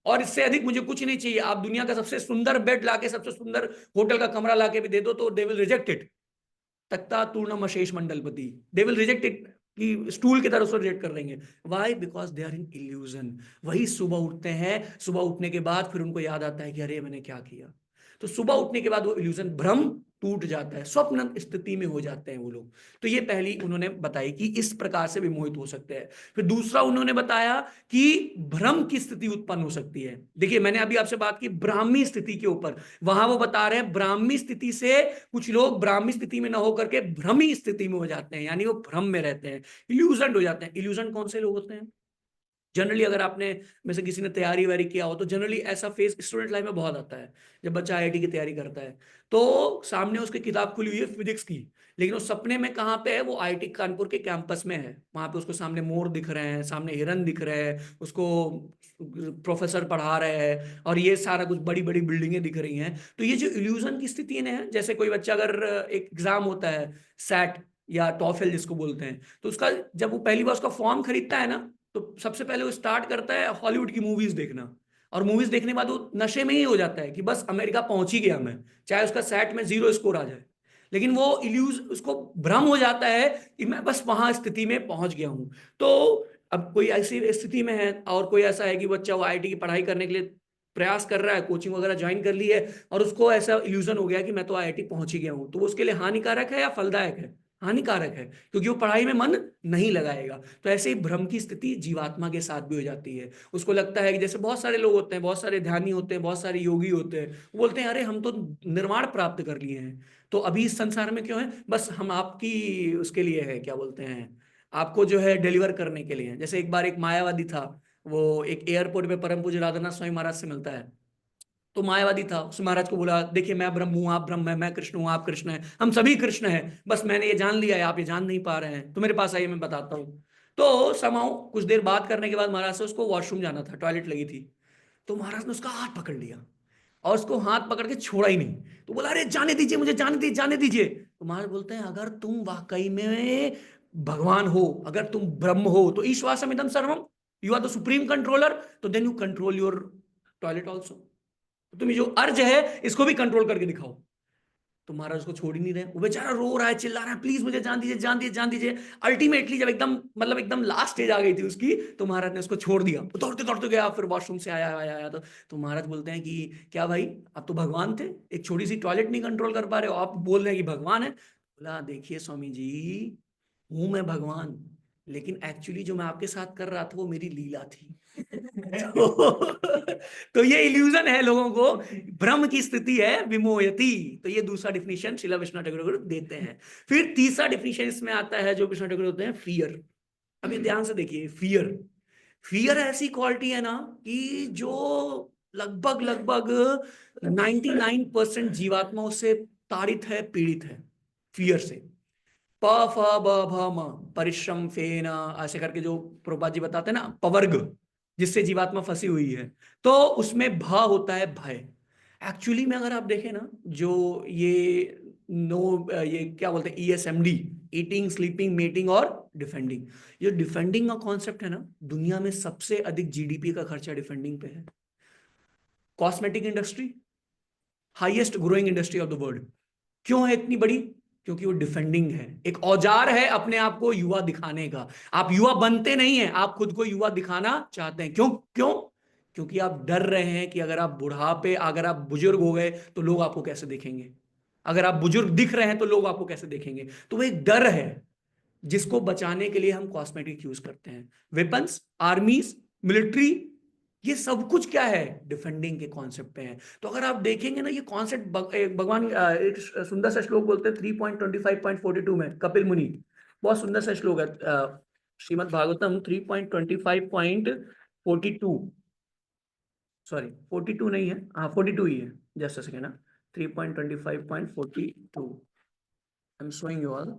और इससे अधिक मुझे कुछ नहीं चाहिए। आप दुनिया का सबसे सुंदर बेड लाके, सबसे सुंदर होटल का कमरा लाके भी दे दो तो दे विल रिजेक्ट इट। तख्ता तूर्णम अशेष मंडलपति, दे विल रिजेक्ट इट, कि स्टूल की तरह उसको रिजेक्ट कर देंगे। Why? Because they are in illusion. वही सुबह उठते हैं, सुबह उठने के बाद फिर उनको याद आता है कि अरे मैंने क्या किया। तो सुबह उठने के बाद वो इल्यूजन, भ्रम टूट जाता है, स्वप्न स्थिति में हो जाते हैं वो लोग। तो ये पहली उन्होंने बताई कि इस प्रकार से विमोहित हो सकते हैं। फिर दूसरा उन्होंने बताया कि भ्रम की स्थिति उत्पन्न हो सकती है। देखिए, मैंने अभी आपसे बात की ब्राह्मी स्थिति के ऊपर, वहां वो बता रहे हैं ब्राह्मी स्थिति से कुछ लोग ब्राह्मी स्थिति में न होकर के भ्रमी स्थिति में हो जाते हैं, यानी वो भ्रम में रहते हैं, इल्यूजन हो जाते हैं। इल्यूजन कौन से लोग होते हैं? जनरली अगर आपने में से किसी ने तैयारी वैयारी किया हो तो जनरली ऐसा फेस स्टूडेंट लाइफ में बहुत आता है। जब बच्चा IIT की तैयारी करता है तो सामने उसकी किताब खुली हुई है फिजिक्स की, लेकिन वो सपने में कहाँ पे है? वो IIT कानपुर के कैंपस में है। वहां पे उसको सामने मोर दिख रहे हैं, सामने हिरन दिख रहे हैं, उसको प्रोफेसर पढ़ा रहे हैं, और ये सारा कुछ बड़ी बड़ी बिल्डिंगें दिख रही हैं। तो ये जो इल्यूजन की स्थिति है, जैसे कोई बच्चा अगर एक एग्जाम होता है, सैट या टॉफेल जिसको बोलते हैं, तो उसका जब वो पहली बार उसका फॉर्म खरीदता है ना, तो सबसे पहले वो स्टार्ट करता है हॉलीवुड की मूवीज देखना, और मूवीज देखने के बाद वो नशे में ही हो जाता है कि बस अमेरिका पहुंच ही गया मैं, चाहे उसका सेट में 0 स्कोर आ जाए। लेकिन वो इल्यूज, उसको भ्रम हो जाता है कि मैं बस वहां स्थिति में पहुंच गया हूं। तो अब कोई ऐसी स्थिति में है, और कोई ऐसा है कि बच्चा वो IIT की पढ़ाई करने के लिए प्रयास कर रहा है, कोचिंग वगैरह ज्वाइन कर ली है, और उसको ऐसा इल्यूजन हो गया कि मैं तो IIT पहुंच ही गया हूं, तो वो उसके लिए हानिकारक है या फलदायक है? हानिकारक है, क्योंकि वो पढ़ाई में मन नहीं लगाएगा। तो ऐसे ही भ्रम की स्थिति जीवात्मा के साथ भी हो जाती है। उसको लगता है कि जैसे बहुत सारे लोग होते हैं, बहुत सारे ध्यानी होते हैं, बहुत सारे योगी होते हैं, वो बोलते हैं अरे हम तो निर्वाण प्राप्त कर लिए हैं, तो अभी इस संसार में क्यों है? बस हम आपकी उसके लिए है, क्या बोलते हैं, आपको जो है डिलीवर करने के लिए है। जैसे एक बार एक मायावादी था, वो एक एयरपोर्ट पे परम पूज्य राधानाथ स्वामी महाराज से मिलता है। तो मायावादी था, उसने महाराज को बोला देखिए मैं ब्रह्म हूं, आप ब्रह्म है, मैं कृष्ण हूं, आप कृष्ण है, हम सभी कृष्ण हैं, बस मैंने ये जान लिया है, आप ये जान नहीं पा रहे हैं, तो मेरे पास आइए मैं बताता हूँ। तो समाओ कुछ देर बात करने के बाद महाराज से उसको वॉशरूम जाना था, टॉयलेट लगी थी, तो महाराज ने उसका हाथ पकड़ लिया और उसको हाथ पकड़ के छोड़ा ही नहीं। तो बोला अरे जाने दीजिए मुझे, जाने दीजिए, जाने दीजिए। तो महाराज बोलते हैं अगर तुम वाकई में भगवान हो, अगर तुम ब्रह्म हो, तो ईश्वासमिदं सर्वम, you are the supreme controller, तो then you control your toilet also. तुम ये जो अर्ज है इसको भी कंट्रोल करके दिखाओ। तो महाराज उसको छोड़ ही नहीं रहे, वो बेचारा रो रहा है, चिल्ला रहा है, प्लीज मुझे जान दीजिए, जान दीजिए, जान दीजिए। अल्टीमेटली जब एकदम मतलब एकदम लास्ट स्टेज आ गई थी उसकी, तो महाराज ने उसको छोड़ दिया। वो दौड़ते दौड़ते गया, फिर वॉशरूम से आया आया आया तो महाराज बोलते हैं कि क्या भाई, आप तो भगवान थे, एक छोटी सी टॉयलेट नहीं कंट्रोल कर पा रहे हो, आप बोल रहे हैं कि भगवान है। बोला देखिए स्वामी जी, हूं मैं भगवान, लेकिन एक्चुअली जो मैं आपके साथ कर रहा था वो मेरी लीला थी। तो ये इल्यूजन है लोगों को, भ्रम की स्थिति है, विमोयति। तो ये दूसरा डिफिनेशन श्रीला विश्वनाथ ठाकुर देते हैं। फिर तीसरा डिफिनेशन इसमें आता है जो विश्वनाथ ठाकुर होते हैं, फियर। अभी ध्यान से देखिए, फियर, फियर ऐसी क्वालिटी है ना कि जो लगभग लगभग 99% जीवात्माओं से ताड़ित है, पीड़ित है फियर से। प फ ब भ म, परिश्रम फेन, ऐसे करके जो प्रभुपाद जी बताते हैं ना, पवर्ग, जिससे जीवात्मा फंसी हुई है, तो उसमें भ होता है भय। एक्चुअली में अगर आप देखें ना, जो ये ये क्या बोलते हैं, ESMD, ईटिंग स्लीपिंग मेटिंग और डिफेंडिंग, ये डिफेंडिंग का कॉन्सेप्ट है ना, दुनिया में सबसे अधिक GDP का खर्चा डिफेंडिंग पे है। Cosmetic industry highest growing industry of the world. क्यों है इतनी बड़ी? क्योंकि वो डिफेंडिंग है, एक औजार है अपने आप को युवा दिखाने का। आप युवा बनते नहीं हैं, आप खुद को युवा दिखाना चाहते हैं। क्यों क्यों? क्योंकि आप डर रहे हैं कि अगर आप बुढ़ापे, अगर आप बुजुर्ग हो गए तो लोग आपको कैसे देखेंगे, अगर आप बुजुर्ग दिख रहे हैं तो लोग आपको कैसे देखेंगे। तो वो एक डर है जिसको बचाने के लिए हम कॉस्मेटिक यूज करते हैं। वेपन्स, आर्मीज, मिलिट्री, ये सब कुछ क्या है, डिफेंडिंग के कॉन्सेप्ट पे है। तो अगर आप देखेंगे ना, ये कॉन्सेप्ट भगवान एक सुंदर सा श्लोक बोलते हैं 3.25.42 में, कपिल मुनि, बहुत सुंदर सा श्लोक है, श्रीमद् भागवतम 3.25.42, सॉरी 42 नहीं है, हाँ 42 ही है, जस्ट अ सेकेंड ना, 3.25.42, I am showing you all.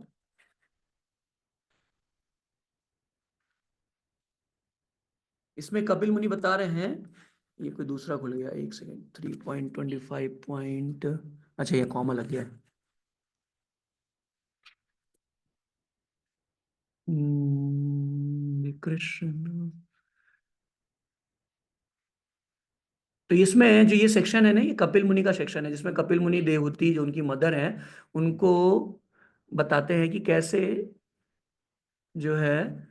इसमें कपिल मुनि बता रहे हैं, ये कोई दूसरा खुल गया, एक सेकेंड, 3.25 पॉइंट, अच्छा ये कॉमा लग गया। कृष्ण, तो इसमें जो ये सेक्शन है ना, ये कपिल मुनि का सेक्शन है, जिसमें कपिल मुनि देवहूति जो उनकी मदर है, उनको बताते हैं कि कैसे जो है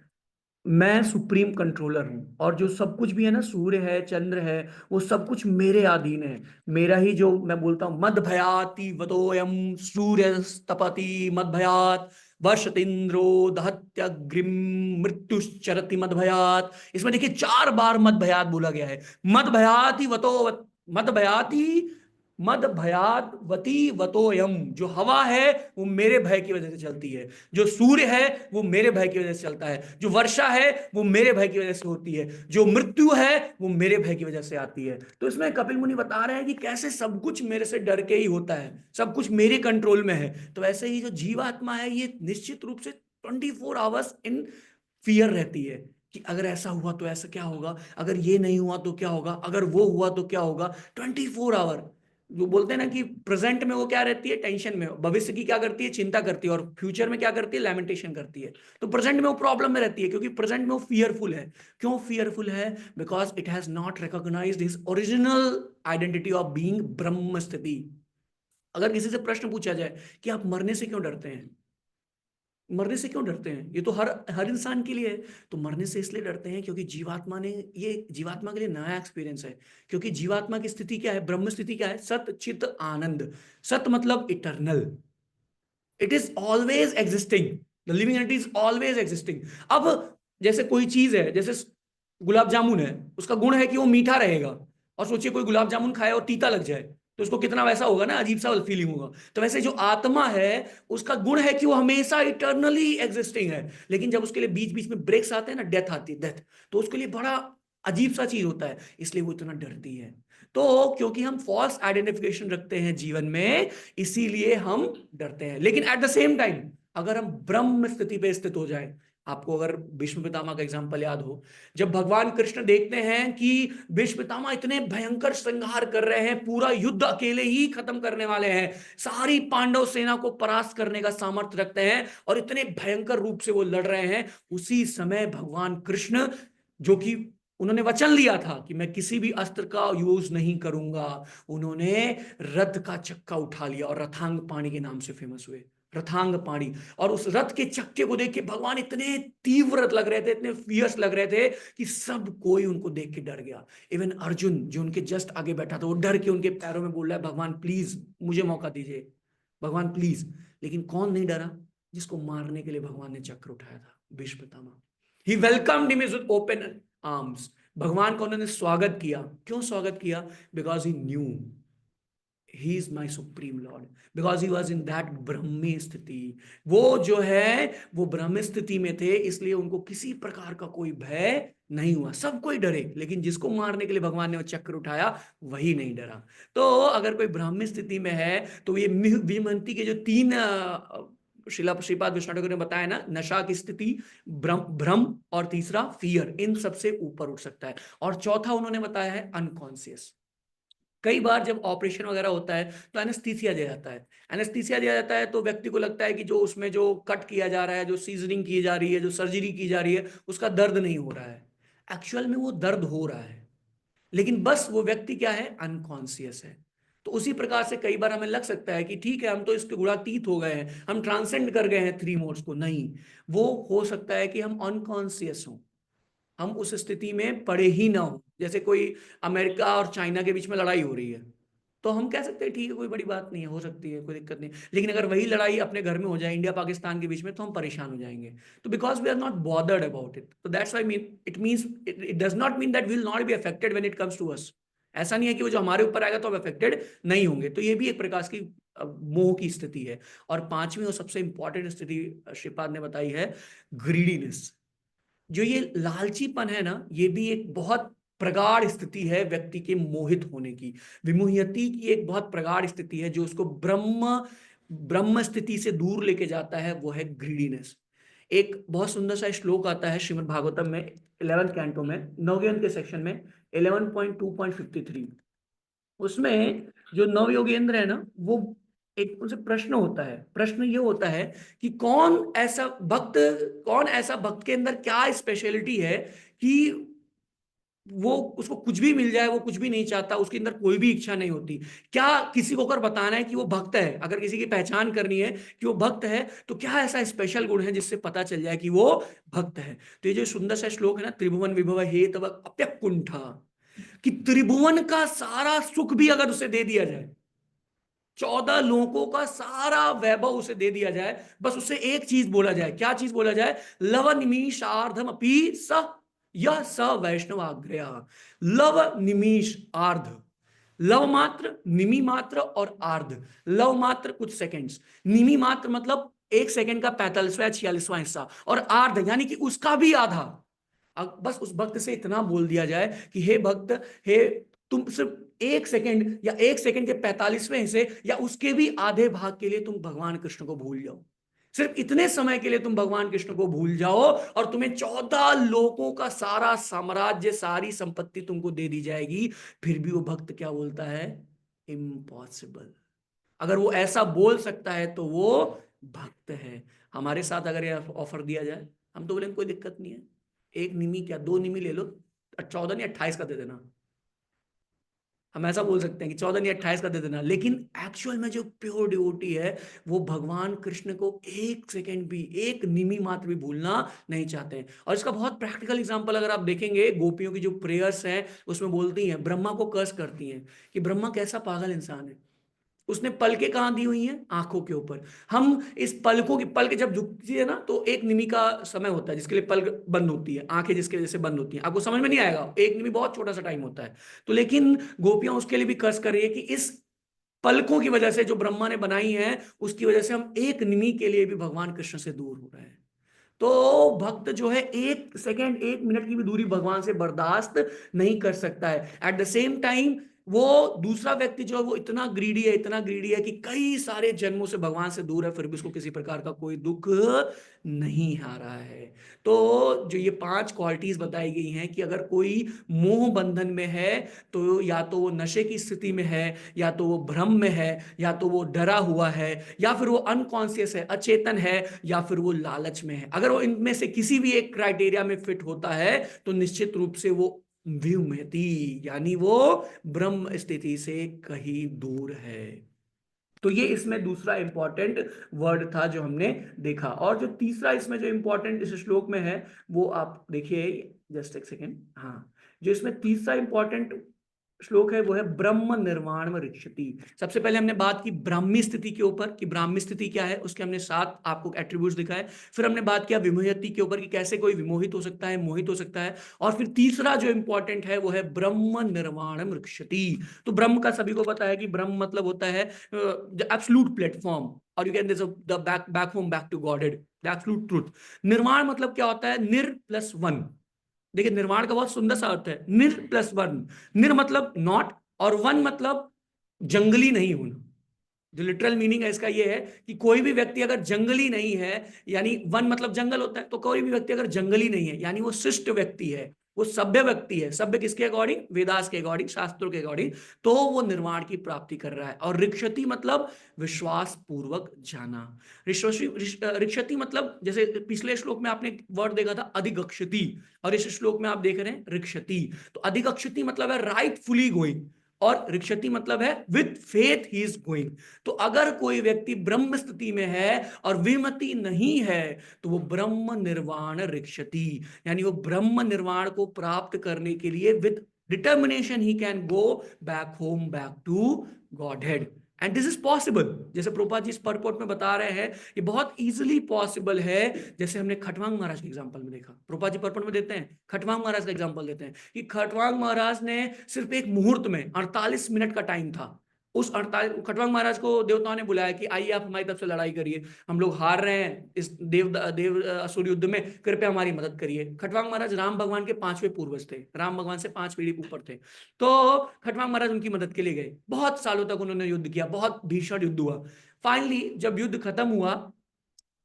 मैं सुप्रीम कंट्रोलर हूं, और जो सब कुछ भी है ना, सूर्य है, चंद्र है, वो सब कुछ मेरे अधीन है। मेरा ही जो मैं बोलता हूं, मद भयाति वतोयम सूर्य तपति मद भयात, वर्षतीन्द्रो दहत्यग्रिम मृत्युश्चरति मद भयात। इसमें देखिए 4 बार मद भयात बोला गया है। मद भयाति वतो, मद भयाति, मद भयात वती वतोयम, जो हवा है वो मेरे भय की वजह से चलती है, जो सूर्य है वो मेरे भय की वजह से चलता है, जो वर्षा है वो मेरे भय की वजह से होती है, जो मृत्यु है वो मेरे भय की वजह से आती है। तो इसमें कपिल मुनि बता रहे हैं कि कैसे सब कुछ मेरे से डर के ही होता है, सब कुछ मेरे कंट्रोल में है। तो ऐसे ही जो जीवात्मा है, ये निश्चित रूप से 24 आवर्स इन फियर रहती है कि अगर ऐसा हुआ तो ऐसा क्या होगा, अगर ये नहीं हुआ तो क्या होगा, अगर वो हुआ तो क्या होगा। 24 आवर, जो बोलते हैं ना कि प्रेजेंट में वो क्या रहती है, टेंशन में, भविष्य की क्या करती है, चिंता करती है, और फ्यूचर में क्या करती है, लैमेंटेशन करती है। तो प्रेजेंट में वो प्रॉब्लम में रहती है, क्योंकि प्रेजेंट में वो फियरफुल है। क्यों फियरफुल है? Because it has not recognized his original identity of being ब्रह्म स्थिति। अगर किसी से प्रश्न पूछा जाए कि आप मरने से क्यों डरते हैं, मरने से क्यों डरते हैं, ये तो हर हर इंसान के लिए है। तो मरने से इसलिए डरते हैं क्योंकि जीवात्मा ने, ये जीवात्मा के लिए नया एक्सपीरियंस है। क्योंकि जीवात्मा की स्थिति क्या है, ब्रह्म स्थिति क्या है, सत चित आनंद। सत मतलब eternal, it is always existing, the living entity is always existing. अब जैसे कोई चीज है, जैसे गुलाब जामुन है, उसका गुण है कि वो मीठा रहेगा। और सोचिए कोई गुलाब जामुन खाए और तीता लग जाए, तो उसको कितना वैसा होगा ना, अजीब सा फीलिंग होगा। तो वैसे जो आत्मा है, उसका गुण है कि वो हमेशा इटर्नली एग्जिस्टिंग है। लेकिन जब उसके लिए बीच बीच में ब्रेक्स आते हैं ना, डेथ आती है, डेथ, तो उसके लिए बड़ा अजीब सा चीज होता है, इसलिए वो इतना डरती है। तो क्योंकि हम फॉल्स आइडेंटिफिकेशन रखते हैं जीवन में, इसीलिए हम डरते हैं। लेकिन एट द सेम टाइम अगर हम ब्रह्म स्थिति पे स्थित हो जाए, आपको अगर भीष्म पितामह का एग्जांपल याद हो, जब भगवान कृष्ण देखते हैं कि भीष्म पितामह इतने भयंकर संहार कर रहे हैं, पूरा युद्ध अकेले ही खत्म करने वाले हैं, सारी पांडव सेना को परास्त करने का सामर्थ्य रखते हैं, और इतने भयंकर रूप से वो लड़ रहे हैं, उसी समय भगवान कृष्ण, जो कि उन्होंने वचन लिया था कि मैं किसी भी अस्त्र का यूज नहीं करूंगा। उन्होंने रथ का चक्का उठा लिया और रथांग पाणी के नाम से फेमस हुए, रथांग पाणी। और उस रथ के चक्के को देख के भगवान इतने तीव्र लग रहे थे, इतने फियर्स लग रहे थे कि सब कोई उनको देख के डर गया। इवन अर्जुन जो उनके जस्ट आगे बैठा था वो डर के उनके पैरों में बोल रहा है, भगवान प्लीज मुझे मौका दीजिए, भगवान प्लीज। लेकिन कौन नहीं डरा? जिसको मारने के लिए भगवान ने चक्र उठाया था, Bhishma Pitamah. He welcomed him with open arms. भगवान का उन्होंने स्वागत किया। क्यों स्वागत किया? Because he knew he is my supreme lord, because he was in that ब्रह्मी स्थिति। वो जो है वो ब्रह्म स्थिति में थे, इसलिए उनको किसी प्रकार का कोई भय नहीं हुआ। सब कोई डरे, लेकिन जिसको मारने के लिए भगवान ने वो चक्र उठाया वही नहीं डरा। तो अगर कोई ब्राह्मी स्थिति में है तो ये विमंती के जो तीन श्रीपाद विष्णु ठाकुर ने बताया ना, नशा की स्थिति, भ्रम और तीसरा फियर, इन सबसे ऊपर उठ सकता है। और चौथा उन्होंने बताया है अनकॉन्शियस। कई बार जब ऑपरेशन वगैरह होता है तो एनेस्थीसिया दिया जाता है। एनेस्थीसिया दिया जाता है तो व्यक्ति को लगता है कि जो उसमें जो कट किया जा रहा है, जो सीजनिंग की जा रही है, जो सर्जरी की जा रही है, उसका दर्द नहीं हो रहा है। एक्चुअल में वो दर्द हो रहा है, लेकिन बस वो व्यक्ति क्या है, अनकॉन्शियस है। तो उसी प्रकार से कई बार हमें लग सकता है कि ठीक है हम तो इसके गुणातीत हो गए हैं, हम ट्रांसेंड कर गए हैं थ्री मोड्स को। नहीं, वो हो सकता है कि हम अनकॉन्शियस हों, हम उस स्थिति में पड़े ही ना हो। जैसे कोई अमेरिका और चाइना के बीच में लड़ाई हो रही है तो हम कह सकते हैं ठीक है कोई बड़ी बात नहीं है, हो सकती है, कोई दिक्कत नहीं। लेकिन अगर वही लड़ाई अपने घर में हो जाए, इंडिया पाकिस्तान के बीच में, तो हम परेशान हो जाएंगे। तो because we are not bothered about it, तो that's why it means it does not mean that we will not be affected when it comes to us. ऐसा नहीं है कि वो जो हमारे ऊपर आएगा तो हम अफेक्टेड नहीं होंगे। तो ये भी एक प्रकार की मोह की स्थिति है। और पांचवी और सबसे इंपॉर्टेंट स्थिति श्रीपाद ने बताई है ग्रीडीनेस। जो ये लालचीपन है ना, ये भी एक बहुत प्रगाढ़ स्थिति है व्यक्ति के मोहित होने की। विमुह्यति की एक बहुत प्रगाढ़ स्थिति है जो उसको ब्रह्म ब्रह्म स्थिति से दूर लेके जाता है, वो है ग्रीडीनेस। एक बहुत सुंदर सा श्लोक आता है श्रीमद् भागवतम में 11th कैंटो में 9वें के सेक्शन में 11.2.53। उसमें जो नव योगेंद्र है ना, वो एक उनसे प्रश्न होता है। प्रश्न ये होता है कि कौन ऐसा भक्त के अंदर क्या स्पेशलिटी है कि वो उसको कुछ भी मिल जाए, वो कुछ भी नहीं चाहता, उसके अंदर कोई भी इच्छा नहीं होती। क्या किसी को अगर बताना है कि वो भक्त है, अगर किसी की पहचान करनी है कि वो भक्त है, तो क्या ऐसा स्पेशल गुण है जिससे पता चल जाए कि वो भक्त है? तो ये जो सुंदर सा श्लोक है ना, त्रिभुवन विभव हे तव अप्यकुंठा, कि त्रिभुवन का सारा सुख भी अगर उसे दे दिया जाए, 14 लोगों का सारा वैभव उसे दे दिया जाए, बस उसे एक चीज बोला जाए। क्या चीज बोला जाए? लव निमीषार्धम अपि स यह स वैष्णवाग्रया। लव निमीष आर्ध, लव मात्र, निमि मात्र और आर्ध। लव मात्र कुछ सेकंड्स, निमि मात्र मतलब एक सेकंड का 45वां 46वां हिस्सा, और आर्ध यानी कि उसका भी आधा। बस उस भक्त से इतना बोल दिया जाए कि हे भक्त, हे तुम सिर्फ एक सेकंड या एक सेकंड के 45वें हिस्से या उसके भी आधे भाग के लिए तुम भगवान कृष्ण को भूल जाओ। सिर्फ इतने समय के लिए तुम भगवान कृष्ण को भूल जाओ और तुम्हें 14 लोगों का सारा साम्राज्य, सारी संपत्ति तुमको दे दी जाएगी। फिर भी वो भक्त क्या बोलता है? इम्पॉसिबल। अगर वो ऐसा बोल सकता है तो वो भक्त है। हमारे साथ अगर ये ऑफर दिया जाए, हम तो बोलेंगे कोई दिक्कत नहीं है, एक निमी क्या, 2 निमी ले लो, 14 नहीं 28 का दे देना। हम ऐसा बोल सकते हैं कि 14 नहीं 28 का दे देना। लेकिन एक्चुअल में जो प्योर डिवोटी है, वो भगवान कृष्ण को एक सेकंड भी, एक निमी मात्र भी भूलना नहीं चाहते हैं। और इसका बहुत प्रैक्टिकल एग्जांपल अगर आप देखेंगे, गोपियों की जो प्रेयर्स हैं उसमें बोलती हैं, ब्रह्मा को कर्स करती हैं कि ब्रह्मा कैसा पागल इंसान है, उसने पलकें कहां दी हुई हैं? आंखों के ऊपर। हम इस पलकों की, पलक जब झुकती है ना तो एक निमी का समय होता है जिसके लिए पलक बंद होती है, आंखें जिसके वजह से बंद होती हैं। आपको समझ में नहीं आएगा, एक निमी बहुत छोटा सा टाइम होता है। तो लेकिन गोपियां उसके लिए भी कर्ज कर रही है कि इस पलकों की वजह से जो ब्रह्मा ने बनाई है, उसकी वजह से हम एक निमी के लिए भी भगवान कृष्ण से दूर हो रहे हैं। तो भक्त जो है एक सेकेंड, एक मिनट की भी दूरी भगवान से बर्दाश्त नहीं कर सकता है। एट द सेम टाइम वो दूसरा व्यक्ति जो है वो इतना ग्रीडी है, इतना ग्रीडी है कि कई सारे जन्मों से भगवान से दूर है, फिर भी उसको किसी प्रकार का कोई दुख नहीं आ रहा है। तो जो ये 5 क्वालिटीज बताई गई हैं कि अगर कोई मोह बंधन में है तो या तो वो नशे की स्थिति में है, या तो वो भ्रम में है, या तो वो डरा हुआ है, या फिर वो अनकॉन्शियस है, अचेतन है, या फिर वो लालच में है। अगर वो इनमें से किसी भी एक क्राइटेरिया में फिट होता है तो निश्चित रूप से वो विमुह्यति, यानी वो ब्रह्म स्थिति से कहीं दूर है। तो ये इसमें दूसरा इंपॉर्टेंट वर्ड था जो हमने देखा। और जो तीसरा इसमें जो इंपॉर्टेंट इस श्लोक में है वो आप देखिए, जस्ट एक सेकेंड। हाँ, जो इसमें तीसरा इंपॉर्टेंट श्लोक है वो है ब्रह्म निर्वाण में रिक्षति। सबसे पहले हमने बात की ब्राह्मी स्थिति के ऊपर कि ब्राह्मी स्थिति क्या है, उसके हमने 7 आपको एट्रीब्यूट्स दिखाए। फिर हमने बात किया विमोहयति के ऊपर कि कैसे कोई विमोहित हो सकता है, मोहित हो सकता है। और फिर तीसरा जो इंपॉर्टेंट है वो है ब्रह्म निर्वाणम रिक्षति। तो ब्रह्म का सभी को पता है कि ब्रह्म मतलब होता है द एब्सोल्यूट प्लेटफॉर्म, और you can this the back home back to godhead, the absolute truth. निर्वाण मतलब क्या होता है, निर प्लस वन। देखिए निर्वाण का बहुत सुंदर सा अर्थ है, निर प्लस वन। निर मतलब नॉट, और वन मतलब जंगली नहीं होना। जो लिटरल मीनिंग है इसका ये है कि कोई भी व्यक्ति अगर जंगली नहीं है, यानी वन मतलब जंगल होता है, तो कोई भी व्यक्ति अगर जंगली नहीं है यानी वो शिष्ट व्यक्ति है, वो सभ्य व्यक्ति है। सभ्य किसके अकॉर्डिंग, वेदास के अकॉर्डिंग, शास्त्रों के अकॉर्डिंग, तो वो निर्वाण की प्राप्ति कर रहा है। और रिक्षति मतलब विश्वास पूर्वक जाना। रिक्षति मतलब जैसे पिछले श्लोक में आपने वर्ड देखा था अधिगच्छति, और इस श्लोक में आप देख रहे हैं रिक्षति। तो अधिगच्छति मतलब है राइटफुली गोइंग, और रिक्षति मतलब है with faith he is going. तो अगर कोई व्यक्ति ब्रह्म स्थिति में है और विमति नहीं है तो वो ब्रह्म निर्वाण रिक्षति, यानी वो ब्रह्म निर्वाण को प्राप्त करने के लिए with determination he can go back home, back to godhead. And this is possible, जैसे प्रभुपाद जी इस परपोर्ट में बता रहे हैं, ये बहुत इजीली पॉसिबल है। जैसे हमने खटवांग महाराज के एग्जांपल में देखा, प्रभुपाद जी परपोर्ट में देते हैं, खटवांग महाराज का एग्जांपल देते हैं कि खटवांग महाराज ने सिर्फ एक मुहूर्त में 48 मिनट का टाइम था। उस 48 खटवांग महाराज को देवताओं ने बुलाया कि आइए आप हमारी तरफ से लड़ाई करिए, हम लोग हार रहे हैं इस देव असुर युद्ध में, कृपया हमारी मदद करिए। खटवांग महाराज राम भगवान के 5वें पूर्वज थे, राम भगवान से 5 पीढ़ी ऊपर थे। तो खटवांग महाराज उनकी मदद के लिए गए, बहुत सालों तक उन्होंने युद्ध किया, बहुत भीषण युद्ध हुआ। फाइनली जब युद्ध खत्म हुआ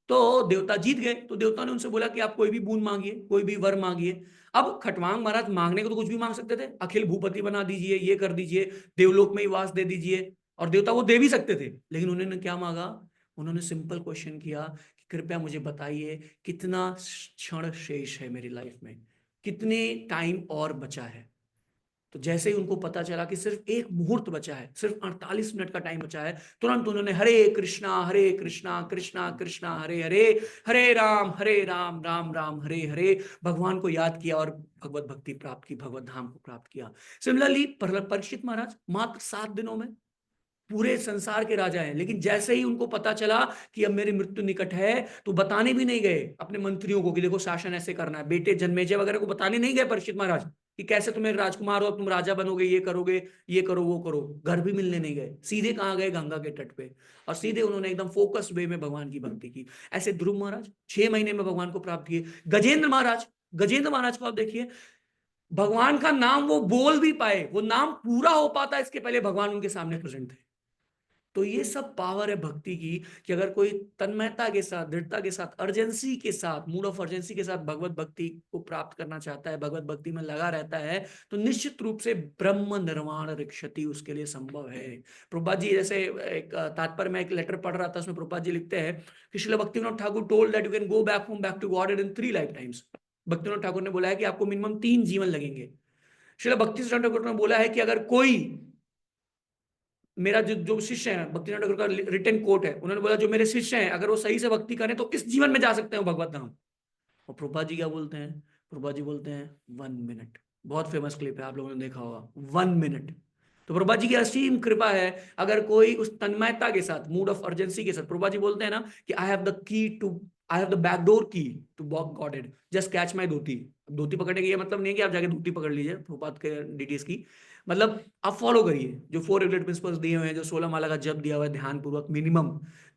तो देवता जीत गए, तो देवता ने उनसे बोला कि आप कोई भी बूंद मांगिए, कोई भी वर मांगिए। अब खटवांग महाराज मांगने को तो कुछ भी मांग सकते थे, अखिल भूपति बना दीजिए, ये कर दीजिए, देवलोक में ही वास दे दीजिए, और देवता वो दे भी सकते थे। लेकिन उन्होंने क्या मांगा, उन्होंने सिंपल क्वेश्चन किया कि कृपया मुझे बताइए कितना क्षण शेष है मेरी लाइफ में, कितने टाइम और बचा है। तो जैसे ही उनको पता चला कि सिर्फ एक मुहूर्त बचा है, सिर्फ 48 मिनट का टाइम बचा है, तुरंत उन्होंने हरे कृष्णा कृष्णा कृष्णा हरे हरे, हरे राम राम राम हरे हरे भगवान को याद किया और भगवत भक्ति प्राप्त की, भगवत धाम को प्राप्त किया। सिमिलरली परीक्षित महाराज मात्र 7 दिनों में पूरे संसार के राजा हैं, लेकिन जैसे ही उनको पता चला कि अब मेरी मृत्यु निकट है, तो बताने भी नहीं गए अपने मंत्रियों को कि देखो शासन ऐसे करना है। बेटे जन्मेजय वगैरह को बताने नहीं गए परीक्षित महाराज कि कैसे तुम्हें राजकुमार हो, तुम राजा बनोगे, ये करोगे, ये करो, वो करो। घर भी मिलने नहीं गए, सीधे कहाँ गए, गंगा के तट पे, और सीधे उन्होंने एकदम फोकस वे में भगवान की भक्ति की। ऐसे ध्रुव महाराज 6 महीने में भगवान को प्राप्त किए। गजेंद्र महाराज को आप देखिए, भगवान का नाम वो बोल भी पाए, वो नाम पूरा हो पाता इसके पहले भगवान उनके सामने प्रेजेंट थे। तो ये सब पावर है भक्ति की, कि अगर कोई तन्मयता के साथ, दृढ़ता के साथ, अर्जेंसी के साथ, मूड ऑफ अर्जेंसी के साथ भगवत भक्ति को प्राप्त करना चाहता है, भगवत भक्ति में लगा रहता है, तो निश्चित रूप से ब्रह्म निर्वाण रिक्षति उसके लिए संभव है। प्रभुपाद जी जैसे एक तात्पर्य में एक लेटर पढ़ रहा था, उसमें प्रभुपाद जी लिखते हैं कि Srila Bhaktivinoda Thakur told that you can go back home back to God in 3 lifetimes. Bhaktivinoda Thakur ने बोला है कि आपको मिनिमम 3 जीवन लगेंगे। श्रील भक्ति ठाकुर ने बोला है कि अगर कोई, मेरा जो शिष्य है, भक्तिनाथ ठाकुर का रिटन कोट है, उन्होंने बोला जो मेरे शिष्य हैं अगर वो सही से भक्ति करें तो इस जीवन में जा सकते हैं भगवत धाम। और प्रभुपाद जी क्या बोलते हैं, प्रभुपाद जी बोलते हैं 1 मिनट। बहुत फेमस क्लिप है, आप लोगों ने देखा होगा, 1 मिनट। तो प्रभुपाद जी की असीम कृपा है, अगर कोई उस तन्मयता के साथ, मूड ऑफ अर्जेंसी के साथ, प्रभुपाद जी बोलते हैं ना कि I have the backdoor key to walk गॉडेड, जस्ट कैच माई धोती। धोती पकड़ने की ये मतलब नहीं है कि आप जाके धोती पकड़ लीजिए प्रभुपाद के डिटेल्स की, मतलब आप फॉलो करिए जो 4 रेगुलेट प्रिंसिपल्स दिए हुए हैं, जो 16 माला का जप दिया हुआ है ध्यान पूर्वक मिनिमम,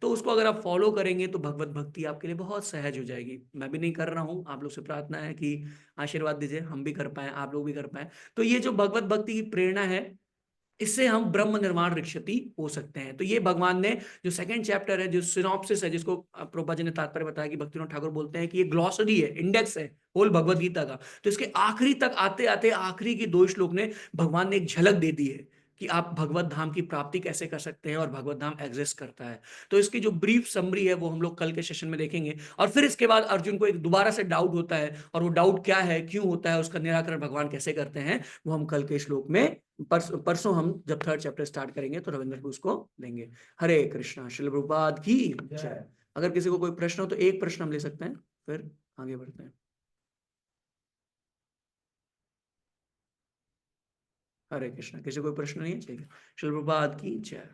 तो उसको अगर आप फॉलो करेंगे तो भगवत भक्ति आपके लिए बहुत सहज हो जाएगी। मैं भी नहीं कर रहा हूँ, आप लोग से प्रार्थना है कि आशीर्वाद दीजिए, हम भी कर पाए, आप लोग भी कर पाए। तो ये जो भगवत भक्ति की प्रेरणा है, इससे हम ब्रह्म निर्माण रिक्षति हो सकते हैं। तो ये भगवान ने जो 2nd चैप्टर है, जो सिनॉप्सिस है, जिसको प्रभुपाद जी ने तात्पर्य बताया कि भक्तिविनोद ठाकुर बोलते हैं कि ये ग्लॉसरी है, इंडेक्स है होल भगवत गीता का। तो इसके आखिरी तक आते आते आखिरी की 2 श्लोक ने भगवान ने एक झलक दे दी है कि आप भगवत धाम की प्राप्ति कैसे कर सकते हैं और भगवत धाम एग्जिस्ट करता है। तो इसकी जो ब्रीफ समरी है वो हम लोग कल के सेशन में देखेंगे। और फिर इसके बाद अर्जुन को एक दोबारा से डाउट होता है, और वो डाउट क्या है, क्यों होता है, उसका निराकरण भगवान कैसे करते हैं, वो हम कल के श्लोक में परसों हम जब 3rd चैप्टर स्टार्ट करेंगे तो रविंद्र को उसको देंगे। हरे कृष्णा। श्रील प्रभुपाद की जय। अगर किसी को कोई प्रश्न हो तो एक प्रश्न हम ले सकते हैं, फिर आगे बढ़ते हैं। हरे कृष्णा। किसी को कोई प्रश्न नहीं है? ठीक है। श्रील प्रभुपाद की जय।